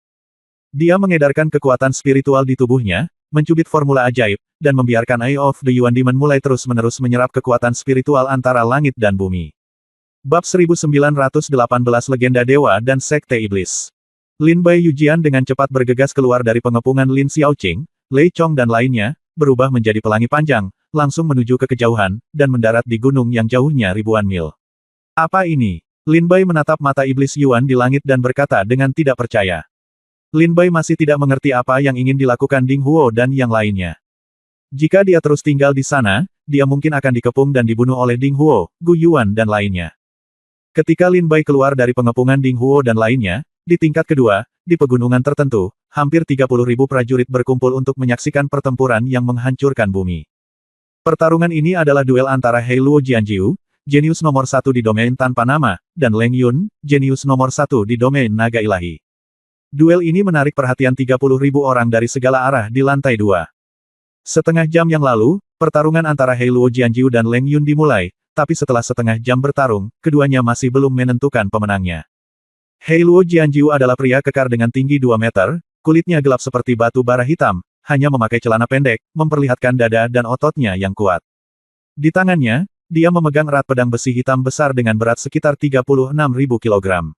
Dia mengedarkan kekuatan spiritual di tubuhnya, mencubit formula ajaib, dan membiarkan Eye of the Yuan Demon mulai terus-menerus menyerap kekuatan spiritual antara langit dan bumi. Bab 1918 Legenda Dewa dan Sekte Iblis. Lin Bai Yujian dengan cepat bergegas keluar dari pengepungan Lin Xiaoqing, Lei Chong dan lainnya, berubah menjadi pelangi panjang, langsung menuju ke kejauhan, dan mendarat di gunung yang jauhnya ribuan mil. Apa ini? Lin Bai menatap mata iblis Yuan di langit dan berkata dengan tidak percaya. Lin Bai masih tidak mengerti apa yang ingin dilakukan Ding Huo dan yang lainnya. Jika dia terus tinggal di sana, dia mungkin akan dikepung dan dibunuh oleh Ding Huo, Gu Yuan dan lainnya. Ketika Lin Bai keluar dari pengepungan Ding Huo dan lainnya, di tingkat kedua, di pegunungan tertentu, hampir 30.000 prajurit berkumpul untuk menyaksikan pertempuran yang menghancurkan bumi. Pertarungan ini adalah duel antara Hei Luo Jianjiu, jenius nomor 1 di domain tanpa nama, dan Leng Yun, jenius nomor 1 di domain naga ilahi. Duel ini menarik perhatian 30.000 orang dari segala arah di lantai 2. Setengah jam yang lalu, pertarungan antara Hei Luo Jianjiu dan Leng Yun dimulai, tapi setelah setengah jam bertarung, keduanya masih belum menentukan pemenangnya. Hei Luo Jianjiu adalah pria kekar dengan tinggi 2 meter, kulitnya gelap seperti batu bara hitam, hanya memakai celana pendek, memperlihatkan dada dan ototnya yang kuat. Di tangannya, dia memegang erat pedang besi hitam besar dengan berat sekitar 36.000 kilogram.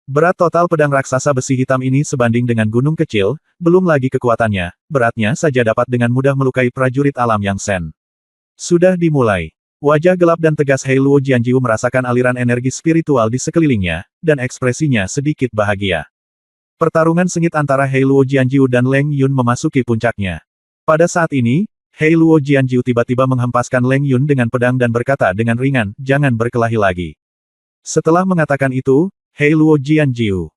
Berat total pedang raksasa besi hitam ini sebanding dengan gunung kecil, belum lagi kekuatannya, beratnya saja dapat dengan mudah melukai prajurit alam yang sen. Sudah dimulai. Wajah gelap dan tegas Hei Luo Jianjiu merasakan aliran energi spiritual di sekelilingnya, dan ekspresinya sedikit bahagia. Pertarungan sengit antara Hei Luo Jianjiu dan Leng Yun memasuki puncaknya. Pada saat ini, Hei Luo Jianjiu tiba-tiba menghempaskan Leng Yun dengan pedang dan berkata dengan ringan, "Jangan berkelahi lagi." Setelah mengatakan itu, Hei Luo Jianjiu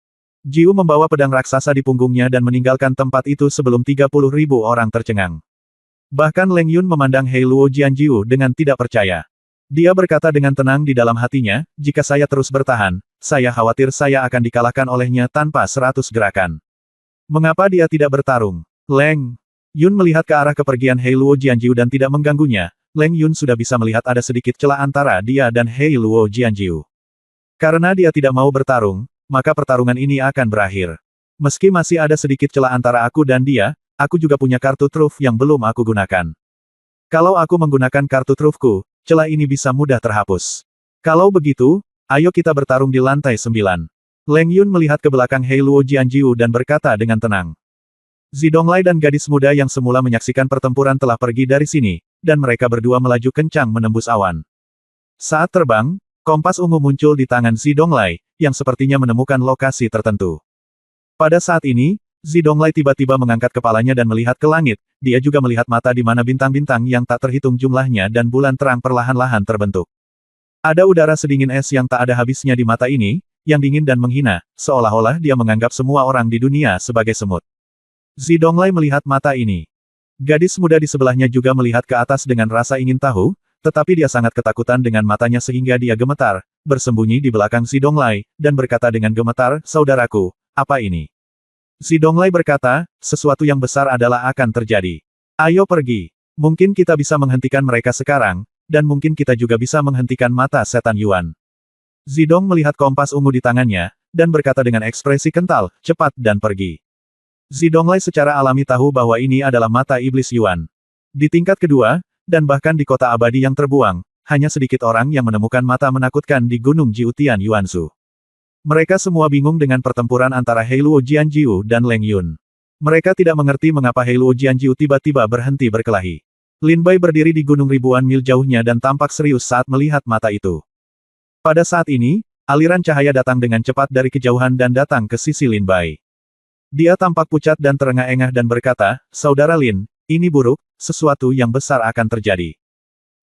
membawa pedang raksasa di punggungnya dan meninggalkan tempat itu sebelum 30.000 orang tercengang. Bahkan Leng Yun memandang Hei Luo Jianjiu dengan tidak percaya. Dia berkata dengan tenang di dalam hatinya, "Jika saya terus bertahan, saya khawatir saya akan dikalahkan olehnya tanpa 100 gerakan. Mengapa dia tidak bertarung?" Leng Yun melihat ke arah kepergian Hei Luo Jianjiu dan tidak mengganggunya. Leng Yun sudah bisa melihat ada sedikit celah antara dia dan Hei Luo Jianjiu. Karena dia tidak mau bertarung, maka pertarungan ini akan berakhir. Meski masih ada sedikit celah antara aku dan dia, aku juga punya kartu truf yang belum aku gunakan. Kalau aku menggunakan kartu trufku, celah ini bisa mudah terhapus. Kalau begitu, ayo kita bertarung di lantai 9. Leng Yun melihat ke belakang Hei Luo Jianjiu dan berkata dengan tenang. Zidonglai dan gadis muda yang semula menyaksikan pertempuran telah pergi dari sini, dan mereka berdua melaju kencang menembus awan. Saat terbang, kompas ungu muncul di tangan Zidonglai, yang sepertinya menemukan lokasi tertentu. Pada saat ini, Zidonglai tiba-tiba mengangkat kepalanya dan melihat ke langit, dia juga melihat mata di mana bintang-bintang yang tak terhitung jumlahnya dan bulan terang perlahan-lahan terbentuk. Ada udara sedingin es yang tak ada habisnya di mata ini, yang dingin dan menghina, seolah-olah dia menganggap semua orang di dunia sebagai semut. Zidonglai melihat mata ini. Gadis muda di sebelahnya juga melihat ke atas dengan rasa ingin tahu, tetapi dia sangat ketakutan dengan matanya sehingga dia gemetar, bersembunyi di belakang Zidonglai, dan berkata dengan gemetar, "Saudaraku, apa ini?" Zidonglai berkata, "Sesuatu yang besar adalah akan terjadi. Ayo pergi. Mungkin kita bisa menghentikan mereka sekarang, dan mungkin kita juga bisa menghentikan mata setan Yuan." Zidong melihat kompas ungu di tangannya, dan berkata dengan ekspresi kental, "Cepat dan pergi." Zidonglai secara alami tahu bahwa ini adalah mata iblis Yuan. Di tingkat kedua, dan bahkan di kota abadi yang terbuang, hanya sedikit orang yang menemukan mata menakutkan di Gunung Jiutian Yuanzhu. Mereka semua bingung dengan pertempuran antara Hei Luo Jianjiu dan Leng Yun. Mereka tidak mengerti mengapa Hei Luo Jianjiu tiba-tiba berhenti berkelahi. Lin Bai berdiri di gunung ribuan mil jauhnya dan tampak serius saat melihat mata itu. Pada saat ini, aliran cahaya datang dengan cepat dari kejauhan dan datang ke sisi Lin Bai. Dia tampak pucat dan terengah-engah dan berkata, "Saudara Lin, ini buruk, sesuatu yang besar akan terjadi."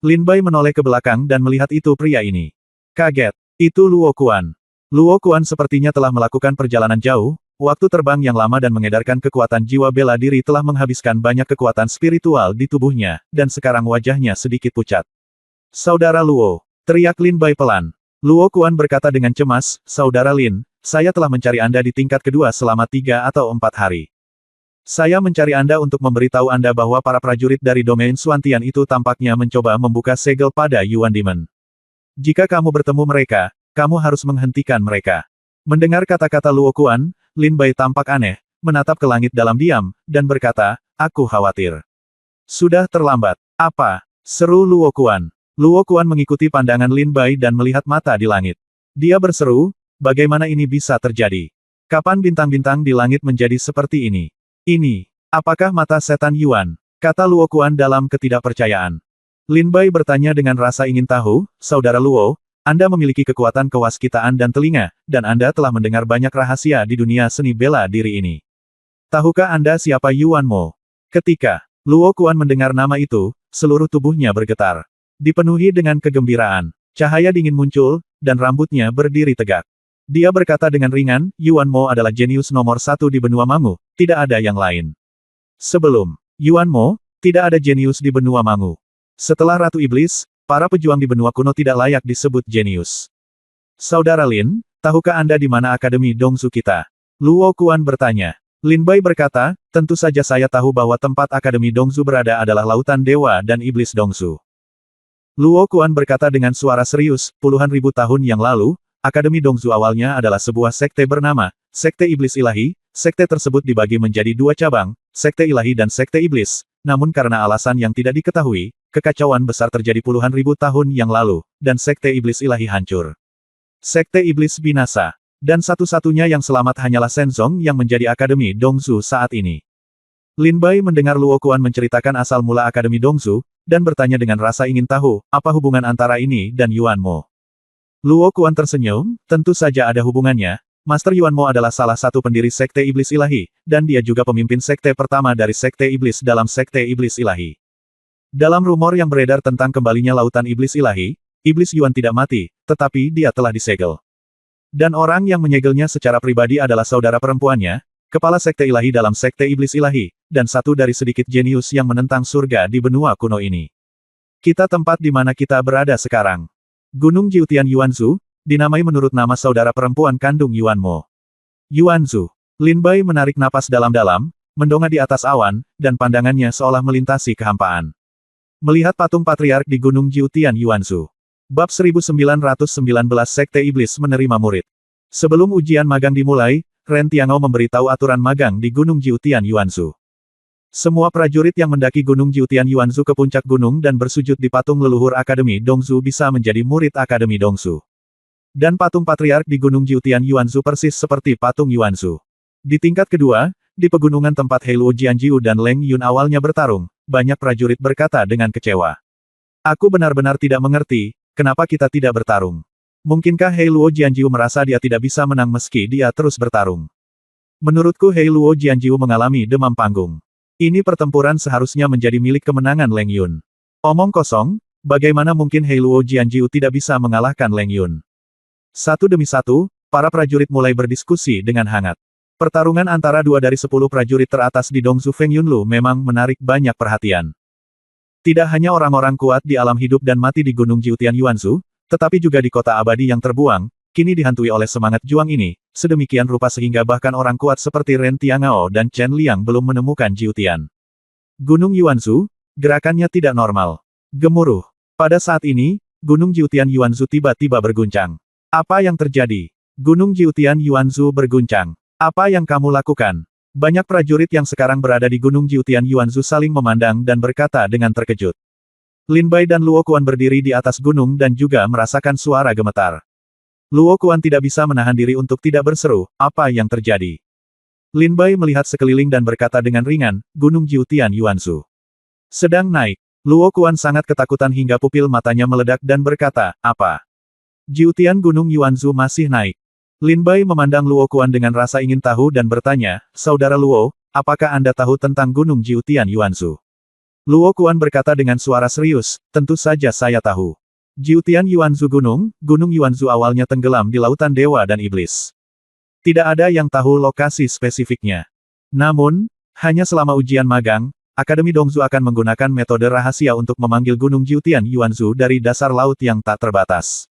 Lin Bai menoleh ke belakang dan melihat itu pria ini. Kaget. Itu Luo Kuan. Luo Kuan sepertinya telah melakukan perjalanan jauh, Waktu terbang yang lama dan mengedarkan kekuatan jiwa bela diri telah menghabiskan banyak kekuatan spiritual di tubuhnya, dan sekarang wajahnya sedikit pucat. Saudara Luo, teriak Lin Bai pelan. Luo Kuan berkata dengan cemas, Saudara Lin, saya telah mencari Anda di tingkat kedua selama 3 atau 4 hari. Saya mencari Anda untuk memberitahu Anda bahwa para prajurit dari domain Suantian itu tampaknya mencoba membuka segel pada Yuan Demon. Jika kamu bertemu mereka, kamu harus menghentikan mereka. Mendengar kata-kata Luo Kuan, Lin Bai tampak aneh, menatap ke langit dalam diam, dan berkata, aku khawatir. Sudah terlambat. Apa? Seru Luo Kuan. Luo Kuan mengikuti pandangan Lin Bai dan melihat mata di langit. Dia berseru, bagaimana ini bisa terjadi? Kapan bintang-bintang di langit menjadi seperti ini? Ini, apakah mata setan Yuan? Kata Luo Kuan dalam ketidakpercayaan. Lin Bai bertanya dengan rasa ingin tahu, Saudara Luo, Anda memiliki kekuatan kewaskitaan dan telinga, dan Anda telah mendengar banyak rahasia di dunia seni bela diri ini. Tahukah Anda siapa Yuan Mo? Ketika Luo Kuan mendengar nama itu, seluruh tubuhnya bergetar. Dipenuhi dengan kegembiraan, cahaya dingin muncul, dan rambutnya berdiri tegak. Dia berkata dengan ringan, Yuan Mo adalah jenius nomor 1 di benua Mangu, tidak ada yang lain. Sebelum Yuan Mo, tidak ada jenius di benua Mangu. Setelah Ratu Iblis, para pejuang di benua kuno tidak layak disebut jenius. Saudara Lin, tahukah Anda di mana Akademi Dongsu kita? Luo Kuan bertanya. Lin Bai berkata, tentu saja saya tahu bahwa tempat Akademi Dongsu berada adalah Lautan Dewa dan Iblis Dongsu. Luo Kuan berkata dengan suara serius, puluhan ribu tahun yang lalu, Akademi Dongsu awalnya adalah sebuah sekte bernama, Sekte Iblis Ilahi. Sekte tersebut dibagi menjadi 2 cabang, Sekte Ilahi dan Sekte Iblis. Namun karena alasan yang tidak diketahui, kekacauan besar terjadi puluhan ribu tahun yang lalu, dan Sekte Iblis Ilahi hancur. Sekte Iblis binasa. Dan satu-satunya yang selamat hanyalah Shenzong yang menjadi Akademi Dongsu saat ini. Lin Bai mendengar Luo Kuan menceritakan asal mula Akademi Dongsu, dan bertanya dengan rasa ingin tahu, apa hubungan antara ini dan Yuan Mo. Luo Kuan tersenyum, tentu saja ada hubungannya. Master Yuan Mo adalah salah satu pendiri Sekte Iblis Ilahi, dan dia juga pemimpin sekte pertama dari Sekte Iblis dalam Sekte Iblis Ilahi. Dalam rumor yang beredar tentang kembalinya Lautan Iblis Ilahi, Iblis Yuan tidak mati, tetapi dia telah disegel. Dan orang yang menyegelnya secara pribadi adalah saudara perempuannya, kepala Sekte Ilahi dalam Sekte Iblis Ilahi, dan satu dari sedikit jenius yang menentang surga di benua kuno ini. Kita tempat di mana kita berada sekarang. Gunung Jiutian Yuanzhu, dinamai menurut nama saudara perempuan kandung Yuan Mo. Yuanzhu. Lin Bai menarik napas dalam-dalam, mendongak di atas awan, dan pandangannya seolah melintasi kehampaan. Melihat patung patriark di Gunung Jiutian Yuanzhu. Bab 1919 Sekte Iblis menerima murid. Sebelum ujian magang dimulai, Ren Tiangao memberitahu aturan magang di Gunung Jiutian Yuanzhu. Semua prajurit yang mendaki Gunung Jiutian Yuanzhu ke puncak gunung dan bersujud di patung leluhur Akademi Dongsu bisa menjadi murid Akademi Dongsu. Dan patung patriark di Gunung Jiutian Yuanzhu persis seperti patung Yuanzhu. Di tingkat kedua, di pegunungan tempat Heiluo Jianjiu dan Leng Yun awalnya bertarung, banyak prajurit berkata dengan kecewa. Aku benar-benar tidak mengerti, kenapa kita tidak bertarung? Mungkinkah Heiluo Jianjiu merasa dia tidak bisa menang meski dia terus bertarung? Menurutku Heiluo Jianjiu mengalami demam panggung. Ini pertempuran seharusnya menjadi milik kemenangan Leng Yun. Omong kosong, bagaimana mungkin Heiluo Jianjiu tidak bisa mengalahkan Leng Yun? Satu demi satu, para prajurit mulai berdiskusi dengan hangat. Pertarungan antara 2 dari 10 prajurit teratas di Dongsu Feng Yunlu memang menarik banyak perhatian. Tidak hanya orang-orang kuat di alam hidup dan mati di Gunung Jiutian Yuanzhu, tetapi juga di kota abadi yang terbuang, kini dihantui oleh semangat juang ini, sedemikian rupa sehingga bahkan orang kuat seperti Ren Tiangao dan Chen Liang belum menemukan Jiutian. Gunung Yuanzhu, gerakannya tidak normal. Gemuruh. Pada saat ini, Gunung Jiutian Yuanzhu tiba-tiba berguncang. Apa yang terjadi? Gunung Jiutian Yuanzhu berguncang. Apa yang kamu lakukan? Banyak prajurit yang sekarang berada di Gunung Jiutian Yuanzhu saling memandang dan berkata dengan terkejut. Lin Bai dan Luo Kuan berdiri di atas gunung dan juga merasakan suara gemetar. Luo Kuan tidak bisa menahan diri untuk tidak berseru, apa yang terjadi? Lin Bai melihat sekeliling dan berkata dengan ringan, Gunung Jiutian Yuanzhu sedang naik. Luo Kuan sangat ketakutan hingga pupil matanya meledak dan berkata, apa? Jiutian Gunung Yuanzhu masih naik. Lin Bai memandang Luo Kuan dengan rasa ingin tahu dan bertanya, Saudara Luo, apakah Anda tahu tentang Gunung Jiutian Yuanzhu? Luo Kuan berkata dengan suara serius, tentu saja saya tahu. Jiutian Yuanzhu Gunung Yuanzhu awalnya tenggelam di Lautan Dewa dan Iblis. Tidak ada yang tahu lokasi spesifiknya. Namun, hanya selama ujian magang, Akademi Dongzu akan menggunakan metode rahasia untuk memanggil Gunung Jiutian Yuanzhu dari dasar laut yang tak terbatas.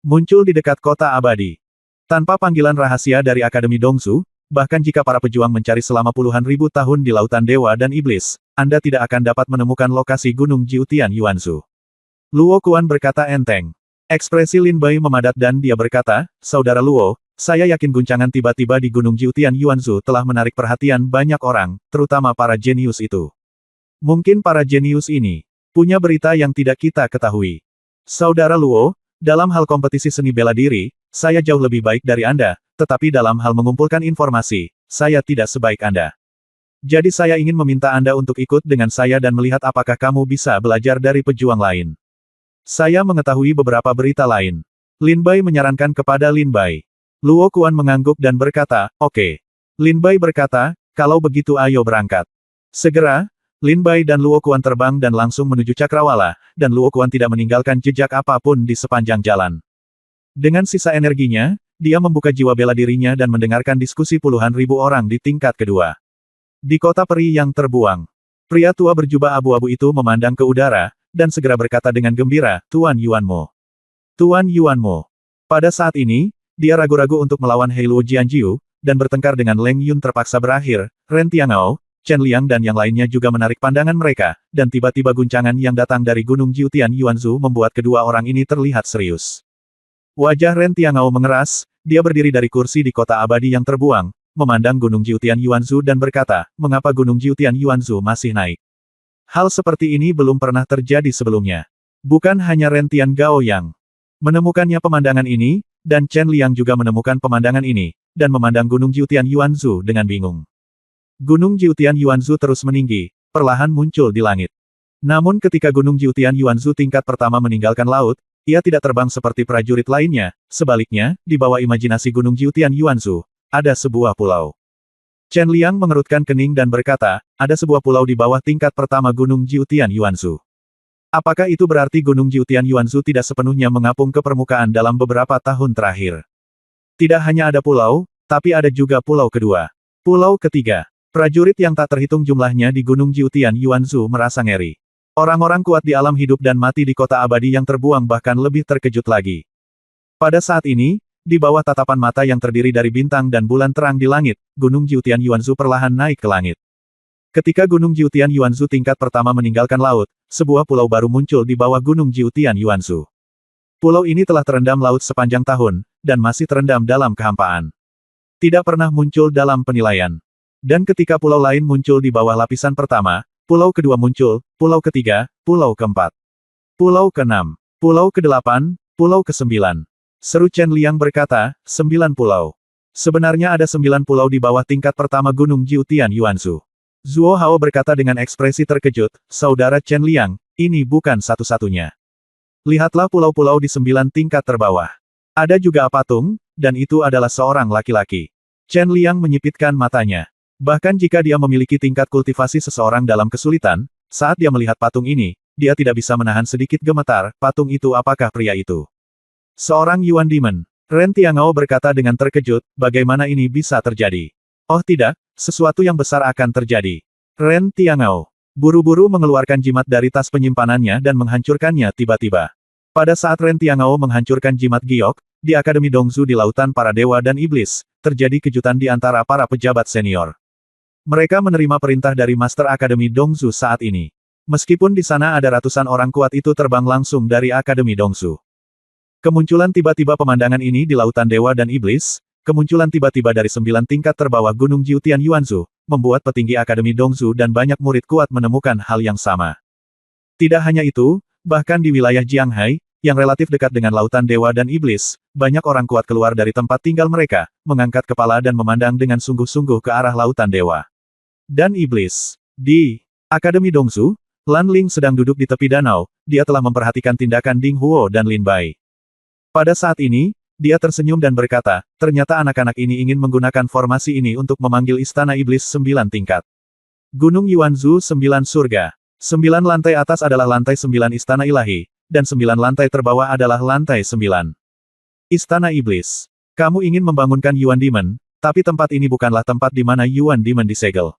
Muncul di dekat kota abadi. Tanpa panggilan rahasia dari Akademi Dongzu, bahkan jika para pejuang mencari selama puluhan ribu tahun di lautan dewa dan iblis, Anda tidak akan dapat menemukan lokasi Gunung Jiutian Yuanzhu. Luo Kuan berkata enteng. Ekspresi Lin Bai memadat dan dia berkata, Saudara Luo, saya yakin guncangan tiba-tiba di Gunung Jiutian Yuanzhu telah menarik perhatian banyak orang, terutama para jenius itu. Mungkin para jenius ini punya berita yang tidak kita ketahui. Saudara Luo, dalam hal kompetisi seni bela diri, saya jauh lebih baik dari Anda, tetapi dalam hal mengumpulkan informasi, saya tidak sebaik Anda. Jadi saya ingin meminta Anda untuk ikut dengan saya dan melihat apakah kamu bisa belajar dari pejuang lain. Saya mengetahui beberapa berita lain. Lin Bai menyarankan kepada Lin Bai. Luo Kuan mengangguk dan berkata, oke. Lin Bai berkata, kalau begitu ayo berangkat. Segera, Lin Bai dan Luo Kuan terbang dan langsung menuju Cakrawala, dan Luo Kuan tidak meninggalkan jejak apapun di sepanjang jalan. Dengan sisa energinya, dia membuka jiwa bela dirinya dan mendengarkan diskusi puluhan ribu orang di tingkat kedua. Di kota peri yang terbuang, pria tua berjubah abu-abu itu memandang ke udara, dan segera berkata dengan gembira, Tuan Yuanmo. Tuan Yuanmo. Pada saat ini, dia ragu-ragu untuk melawan Heiluo Jianjiu, dan bertengkar dengan Leng Yun terpaksa berakhir. Ren Tiangao, Chen Liang dan yang lainnya juga menarik pandangan mereka, dan tiba-tiba guncangan yang datang dari Gunung Jiutian Yuanzhu membuat kedua orang ini terlihat serius. Wajah Ren Tiangao mengeras, dia berdiri dari kursi di kota abadi yang terbuang, memandang Gunung Jiutian Yuanzhu dan berkata, mengapa Gunung Jiutian Yuanzhu masih naik? Hal seperti ini belum pernah terjadi sebelumnya. Bukan hanya Ren Tiangao yang menemukannya pemandangan ini, dan Chen Liang juga menemukan pemandangan ini, dan memandang Gunung Jiutian Yuanzhu dengan bingung. Gunung Jiutian Yuanzhu terus meninggi, perlahan muncul di langit. Namun ketika Gunung Jiutian Yuanzhu tingkat pertama meninggalkan laut, ia tidak terbang seperti prajurit lainnya, sebaliknya, di bawah imajinasi Gunung Jiutian Yuanzhu, ada sebuah pulau. Chen Liang mengerutkan kening dan berkata, ada sebuah pulau di bawah tingkat pertama Gunung Jiutian Yuanzhu. Apakah itu berarti Gunung Jiutian Yuanzhu tidak sepenuhnya mengapung ke permukaan dalam beberapa tahun terakhir? Tidak hanya ada pulau, tapi ada juga pulau kedua. Pulau ketiga. Prajurit yang tak terhitung jumlahnya di Gunung Jiutian Yuanzhu merasa ngeri. Orang-orang kuat di alam hidup dan mati di kota abadi yang terbuang bahkan lebih terkejut lagi. Pada saat ini, di bawah tatapan mata yang terdiri dari bintang dan bulan terang di langit, Gunung Jiutian Yuanzhu perlahan naik ke langit. Ketika Gunung Jiutian Yuanzhu tingkat pertama meninggalkan laut, sebuah pulau baru muncul di bawah Gunung Jiutian Yuanzhu. Pulau ini telah terendam laut sepanjang tahun, dan masih terendam dalam kehampaan. Tidak pernah muncul dalam penilaian. Dan ketika pulau lain muncul di bawah lapisan pertama, pulau kedua muncul, pulau ketiga, pulau keempat, pulau keenam, pulau kedelapan, pulau kesembilan. Seru Chen Liang berkata, 9 pulau. Sebenarnya ada 9 pulau di bawah tingkat pertama Gunung Jiutian Yuanzhu. Zuo Hao berkata dengan ekspresi terkejut, Saudara Chen Liang, ini bukan satu-satunya. Lihatlah pulau-pulau di 9 tingkat terbawah. Ada juga patung, dan itu adalah seorang laki-laki. Chen Liang menyipitkan matanya. Bahkan jika dia memiliki tingkat kultivasi seseorang dalam kesulitan, saat dia melihat patung ini, dia tidak bisa menahan sedikit gemetar, patung itu apakah pria itu? Seorang Yuan Demon. Ren Tiangao berkata dengan terkejut, bagaimana ini bisa terjadi? Oh tidak, sesuatu yang besar akan terjadi. Ren Tiangao buru-buru mengeluarkan jimat dari tas penyimpanannya dan menghancurkannya tiba-tiba. Pada saat Ren Tiangao menghancurkan jimat giok, di Akademi Dongzu di Lautan Para Dewa dan Iblis, terjadi kejutan di antara para pejabat senior. Mereka menerima perintah dari Master Akademi Dongzu saat ini. Meskipun di sana ada ratusan orang kuat itu terbang langsung dari Akademi Dongzu. Kemunculan tiba-tiba pemandangan ini di Lautan Dewa dan Iblis, kemunculan tiba-tiba dari 9 tingkat terbawah Gunung Jiutian Yuanzhu, membuat petinggi Akademi Dongzu dan banyak murid kuat menemukan hal yang sama. Tidak hanya itu, bahkan di wilayah Jianghai, yang relatif dekat dengan Lautan Dewa dan Iblis, banyak orang kuat keluar dari tempat tinggal mereka, mengangkat kepala dan memandang dengan sungguh-sungguh ke arah Lautan Dewa dan Iblis. Di Akademi Dongzu, Lan Ling sedang duduk di tepi danau, dia telah memperhatikan tindakan Ding Huo dan Lin Bai. Pada saat ini, dia tersenyum dan berkata, ternyata anak-anak ini ingin menggunakan formasi ini untuk memanggil Istana Iblis 9 tingkat. Gunung Yuanzhu 9 surga. 9 lantai atas adalah lantai 9 Istana Ilahi, dan 9 lantai terbawah adalah lantai 9. Istana Iblis. Kamu ingin membangunkan Yuan Demon, tapi tempat ini bukanlah tempat di mana Yuan Demon disegel.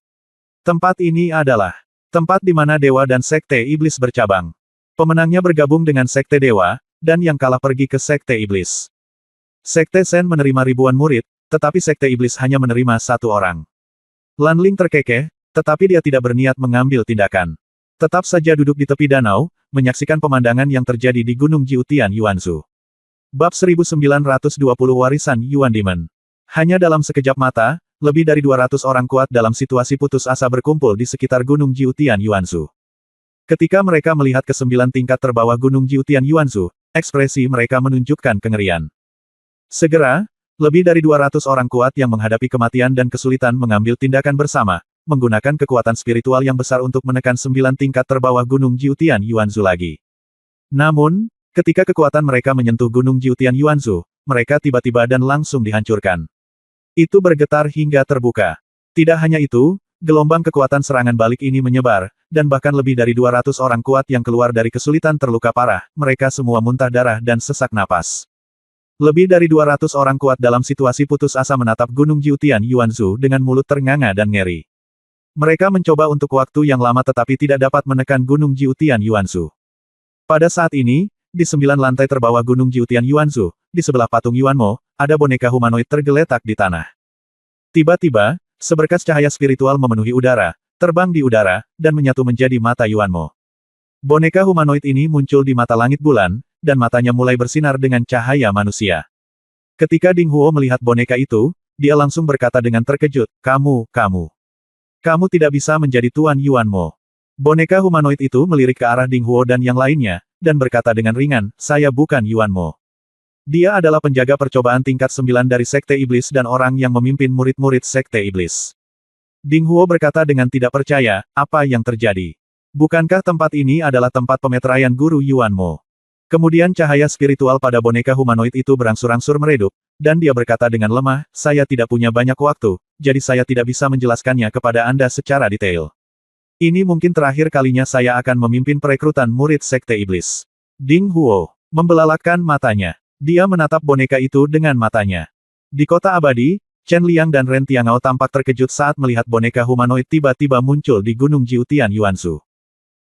Tempat ini adalah tempat di mana dewa dan sekte iblis bercabang. Pemenangnya bergabung dengan sekte dewa, dan yang kalah pergi ke sekte iblis. Sekte Shen menerima ribuan murid, tetapi sekte iblis hanya menerima satu orang. Lanling terkekeh, tetapi dia tidak berniat mengambil tindakan. Tetap saja duduk di tepi danau, menyaksikan pemandangan yang terjadi di Gunung Jiutian Yuanzhu. Bab 1920 Warisan Yuan Demon. Hanya dalam sekejap mata, lebih dari 200 orang kuat dalam situasi putus asa berkumpul di sekitar Gunung Jiutian Yuanzhu. Ketika mereka melihat ke 9 tingkat terbawah Gunung Jiutian Yuanzhu, ekspresi mereka menunjukkan kengerian. Segera, lebih dari 200 orang kuat yang menghadapi kematian dan kesulitan mengambil tindakan bersama, menggunakan kekuatan spiritual yang besar untuk menekan 9 tingkat terbawah Gunung Jiutian Yuanzhu lagi. Namun, ketika kekuatan mereka menyentuh Gunung Jiutian Yuanzhu, mereka tiba-tiba dan langsung dihancurkan. Itu bergetar hingga terbuka. Tidak hanya itu, gelombang kekuatan serangan balik ini menyebar, dan bahkan lebih dari 200 orang kuat yang keluar dari kesulitan terluka parah, mereka semua muntah darah dan sesak napas. Lebih dari 200 orang kuat dalam situasi putus asa menatap Gunung Jiutian Yuanzhu dengan mulut ternganga dan ngeri. Mereka mencoba untuk waktu yang lama tetapi tidak dapat menekan Gunung Jiutian Yuanzhu. Pada saat ini, di 9 lantai terbawah Gunung Jiutian Yuanzhu, di sebelah patung Yuanmo, ada boneka humanoid tergeletak di tanah. Tiba-tiba, seberkas cahaya spiritual memenuhi udara, terbang di udara, dan menyatu menjadi mata Yuanmo. Boneka humanoid ini muncul di mata langit bulan, dan matanya mulai bersinar dengan cahaya manusia. Ketika Ding Huo melihat boneka itu, dia langsung berkata dengan terkejut, Kamu tidak bisa menjadi Tuan Yuanmo. Boneka humanoid itu melirik ke arah Ding Huo dan yang lainnya, dan berkata dengan ringan, Saya bukan Yuanmo. Dia adalah penjaga percobaan tingkat 9 dari Sekte Iblis dan orang yang memimpin murid-murid Sekte Iblis. Ding Huo berkata dengan tidak percaya, apa yang terjadi? Bukankah tempat ini adalah tempat pemeteraian Guru Yuanmo? Kemudian cahaya spiritual pada boneka humanoid itu berangsur-angsur meredup, dan dia berkata dengan lemah, saya tidak punya banyak waktu, jadi saya tidak bisa menjelaskannya kepada Anda secara detail. Ini mungkin terakhir kalinya saya akan memimpin perekrutan murid Sekte Iblis. Ding Huo membelalakkan matanya. Dia menatap boneka itu dengan matanya. Di kota abadi, Chen Liang dan Ren Tiangao tampak terkejut saat melihat boneka humanoid tiba-tiba muncul di Gunung Jiutian Yuanzhu.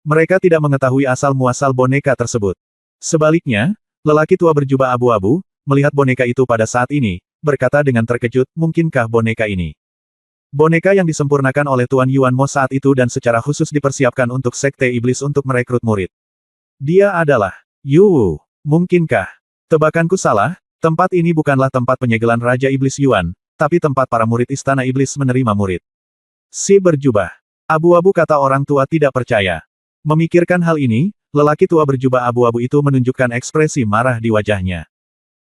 Mereka tidak mengetahui asal-muasal boneka tersebut. Sebaliknya, lelaki tua berjubah abu-abu, melihat boneka itu pada saat ini, berkata dengan terkejut, mungkinkah boneka ini? Boneka yang disempurnakan oleh Tuan Yuanmo saat itu dan secara khusus dipersiapkan untuk Sekte Iblis untuk merekrut murid. Dia adalah Yu Wu. Mungkinkah? Tebakanku salah, tempat ini bukanlah tempat penyegelan Raja Iblis Yuan, tapi tempat para murid Istana Iblis menerima murid. Si berjubah abu-abu kata orang tua tidak percaya. Memikirkan hal ini, lelaki tua berjubah abu-abu itu menunjukkan ekspresi marah di wajahnya.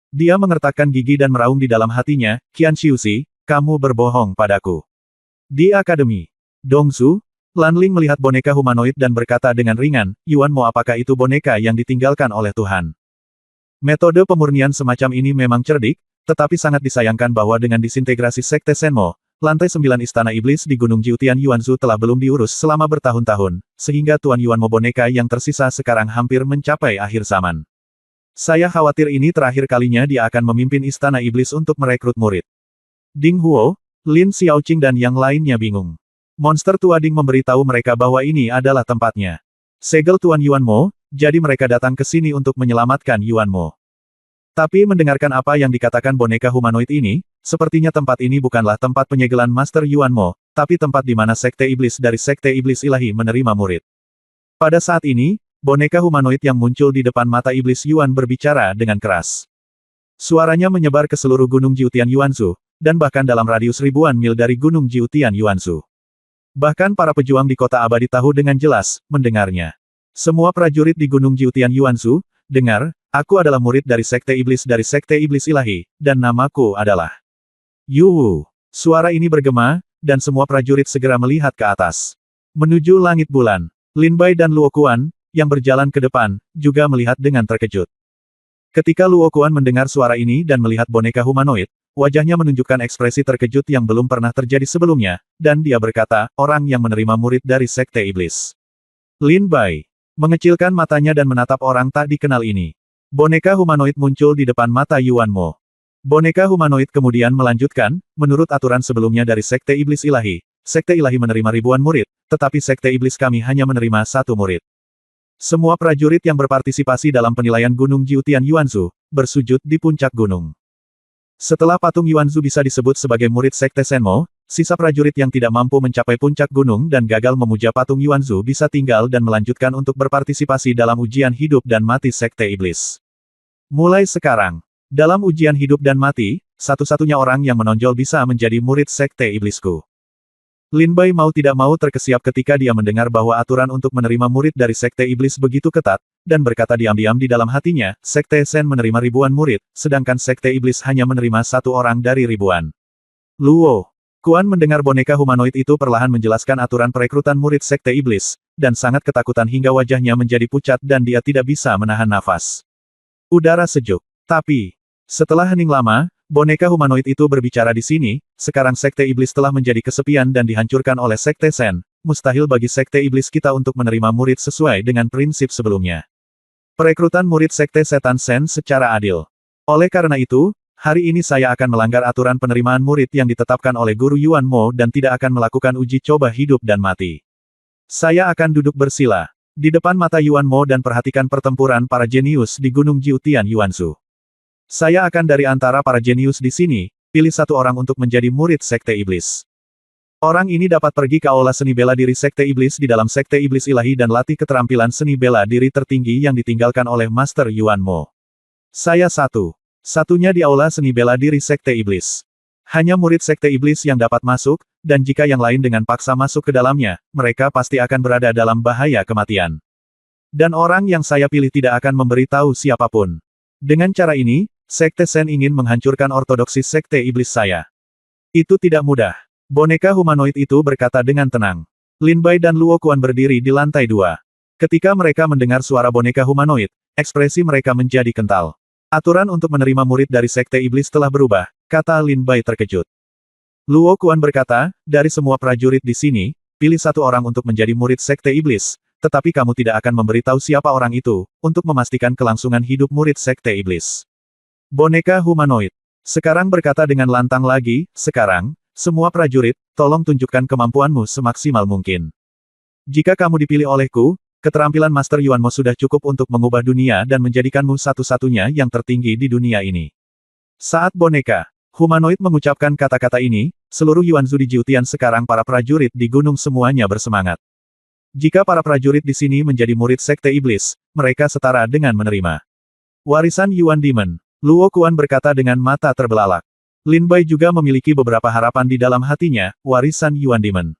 Dia mengertakkan gigi dan meraung di dalam hatinya, Qian Xiuxi, kamu berbohong padaku. Di Akademi Dongzu, Lanling melihat boneka humanoid dan berkata dengan ringan, Yuanmo apakah itu boneka yang ditinggalkan oleh Tuhan? Metode pemurnian semacam ini memang cerdik, tetapi sangat disayangkan bahwa dengan disintegrasi Sekte Shenmo, lantai 9 Istana Iblis di Gunung Jiutian Yuanzhu telah belum diurus selama bertahun-tahun, sehingga Tuan Yuanmo boneka yang tersisa sekarang hampir mencapai akhir zaman. Saya khawatir ini terakhir kalinya dia akan memimpin Istana Iblis untuk merekrut murid. Ding Huo, Lin Xiaoqing dan yang lainnya bingung. Monster tua Ding memberitahu mereka bahwa ini adalah tempatnya. Segel Tuan Yuanmo, jadi mereka datang ke sini untuk menyelamatkan Yuanmo. Tapi mendengarkan apa yang dikatakan boneka humanoid ini, sepertinya tempat ini bukanlah tempat penyegelan Master Yuanmo, tapi tempat di mana Sekte Iblis dari Sekte Iblis Ilahi menerima murid. Pada saat ini, boneka humanoid yang muncul di depan mata Iblis Yuan berbicara dengan keras. Suaranya menyebar ke seluruh Gunung Jiutian Yuanzhu, dan bahkan dalam radius ribuan mil dari Gunung Jiutian Yuanzhu. Bahkan para pejuang di kota abadi tahu dengan jelas, mendengarnya. Semua prajurit di Gunung Jiutian Yuanzhu, dengar, aku adalah murid dari Sekte Iblis Ilahi, dan namaku adalah Yu Wu. Suara ini bergema, dan semua prajurit segera melihat ke atas. Menuju langit bulan, Lin Bai dan Luo Kuan, yang berjalan ke depan, juga melihat dengan terkejut. Ketika Luo Kuan mendengar suara ini dan melihat boneka humanoid, wajahnya menunjukkan ekspresi terkejut yang belum pernah terjadi sebelumnya, dan dia berkata, orang yang menerima murid dari Sekte Iblis. Lin Bai mengecilkan matanya dan menatap orang tak dikenal ini. Boneka humanoid muncul di depan mata Yuanmo. Boneka humanoid kemudian melanjutkan, menurut aturan sebelumnya dari Sekte Iblis Ilahi, Sekte Ilahi menerima ribuan murid, tetapi Sekte Iblis kami hanya menerima 1 murid. Semua prajurit yang berpartisipasi dalam penilaian Gunung Jiutian Yuanzu, bersujud di puncak gunung. Setelah patung Yuanzu bisa disebut sebagai murid Sekte Senmo, sisa prajurit yang tidak mampu mencapai puncak gunung dan gagal memuja patung Yuanzu bisa tinggal dan melanjutkan untuk berpartisipasi dalam ujian hidup dan mati Sekte Iblis. Mulai sekarang, dalam ujian hidup dan mati, satu-satunya orang yang menonjol bisa menjadi murid Sekte Iblisku. Lin Bai mau tidak mau terkesiap ketika dia mendengar bahwa aturan untuk menerima murid dari Sekte Iblis begitu ketat, dan berkata diam-diam di dalam hatinya, Sekte Sen menerima ribuan murid, sedangkan Sekte Iblis hanya menerima 1 orang dari ribuan. Luo Kuan mendengar boneka humanoid itu perlahan menjelaskan aturan perekrutan murid Sekte Iblis, dan sangat ketakutan hingga wajahnya menjadi pucat dan dia tidak bisa menahan nafas. Udara sejuk. Tapi, setelah hening lama, boneka humanoid itu berbicara di sini, sekarang Sekte Iblis telah menjadi kesepian dan dihancurkan oleh Sekte Sen, mustahil bagi Sekte Iblis kita untuk menerima murid sesuai dengan prinsip sebelumnya. Perekrutan murid Sekte Setan Sen secara adil. Oleh karena itu, hari ini saya akan melanggar aturan penerimaan murid yang ditetapkan oleh Guru Yuan Mo dan tidak akan melakukan uji coba hidup dan mati. Saya akan duduk bersila di depan mata Yuan Mo dan perhatikan pertempuran para jenius di Gunung Jiutian Yuanzu. Saya akan dari antara para jenius di sini, pilih 1 orang untuk menjadi murid Sekte Iblis. Orang ini dapat pergi ke aula seni bela diri Sekte Iblis di dalam Sekte Iblis Ilahi dan latih keterampilan seni bela diri tertinggi yang ditinggalkan oleh Master Yuan Mo. Saya satunya di aula seni bela diri Sekte Iblis. Hanya murid Sekte Iblis yang dapat masuk, dan jika yang lain dengan paksa masuk ke dalamnya, mereka pasti akan berada dalam bahaya kematian. Dan orang yang saya pilih tidak akan memberitahu siapapun. Dengan cara ini, Sekte Sen ingin menghancurkan ortodoksi Sekte Iblis saya. Itu tidak mudah. Boneka humanoid itu berkata dengan tenang. Lin Bai dan Luo Kuan berdiri di lantai 2. Ketika mereka mendengar suara boneka humanoid, ekspresi mereka menjadi kental. Aturan untuk menerima murid dari Sekte Iblis telah berubah, kata Lin Bai terkejut. Luo Kuan berkata, dari semua prajurit di sini, pilih 1 orang untuk menjadi murid Sekte Iblis, tetapi kamu tidak akan memberitahu siapa orang itu, untuk memastikan kelangsungan hidup murid Sekte Iblis. Boneka humanoid sekarang berkata dengan lantang lagi, sekarang, semua prajurit, tolong tunjukkan kemampuanmu semaksimal mungkin. Jika kamu dipilih olehku, keterampilan Master Yuan Mo sudah cukup untuk mengubah dunia dan menjadikanmu satu-satunya yang tertinggi di dunia ini. Saat boneka humanoid mengucapkan kata-kata ini, seluruh Yuanzu di Jiutian sekarang para prajurit di gunung semuanya bersemangat. Jika para prajurit di sini menjadi murid Sekte Iblis, mereka setara dengan menerima warisan Yuan Demon. Luo Kuan berkata dengan mata terbelalak. Lin Bai juga memiliki beberapa harapan di dalam hatinya, warisan Yuan Demon.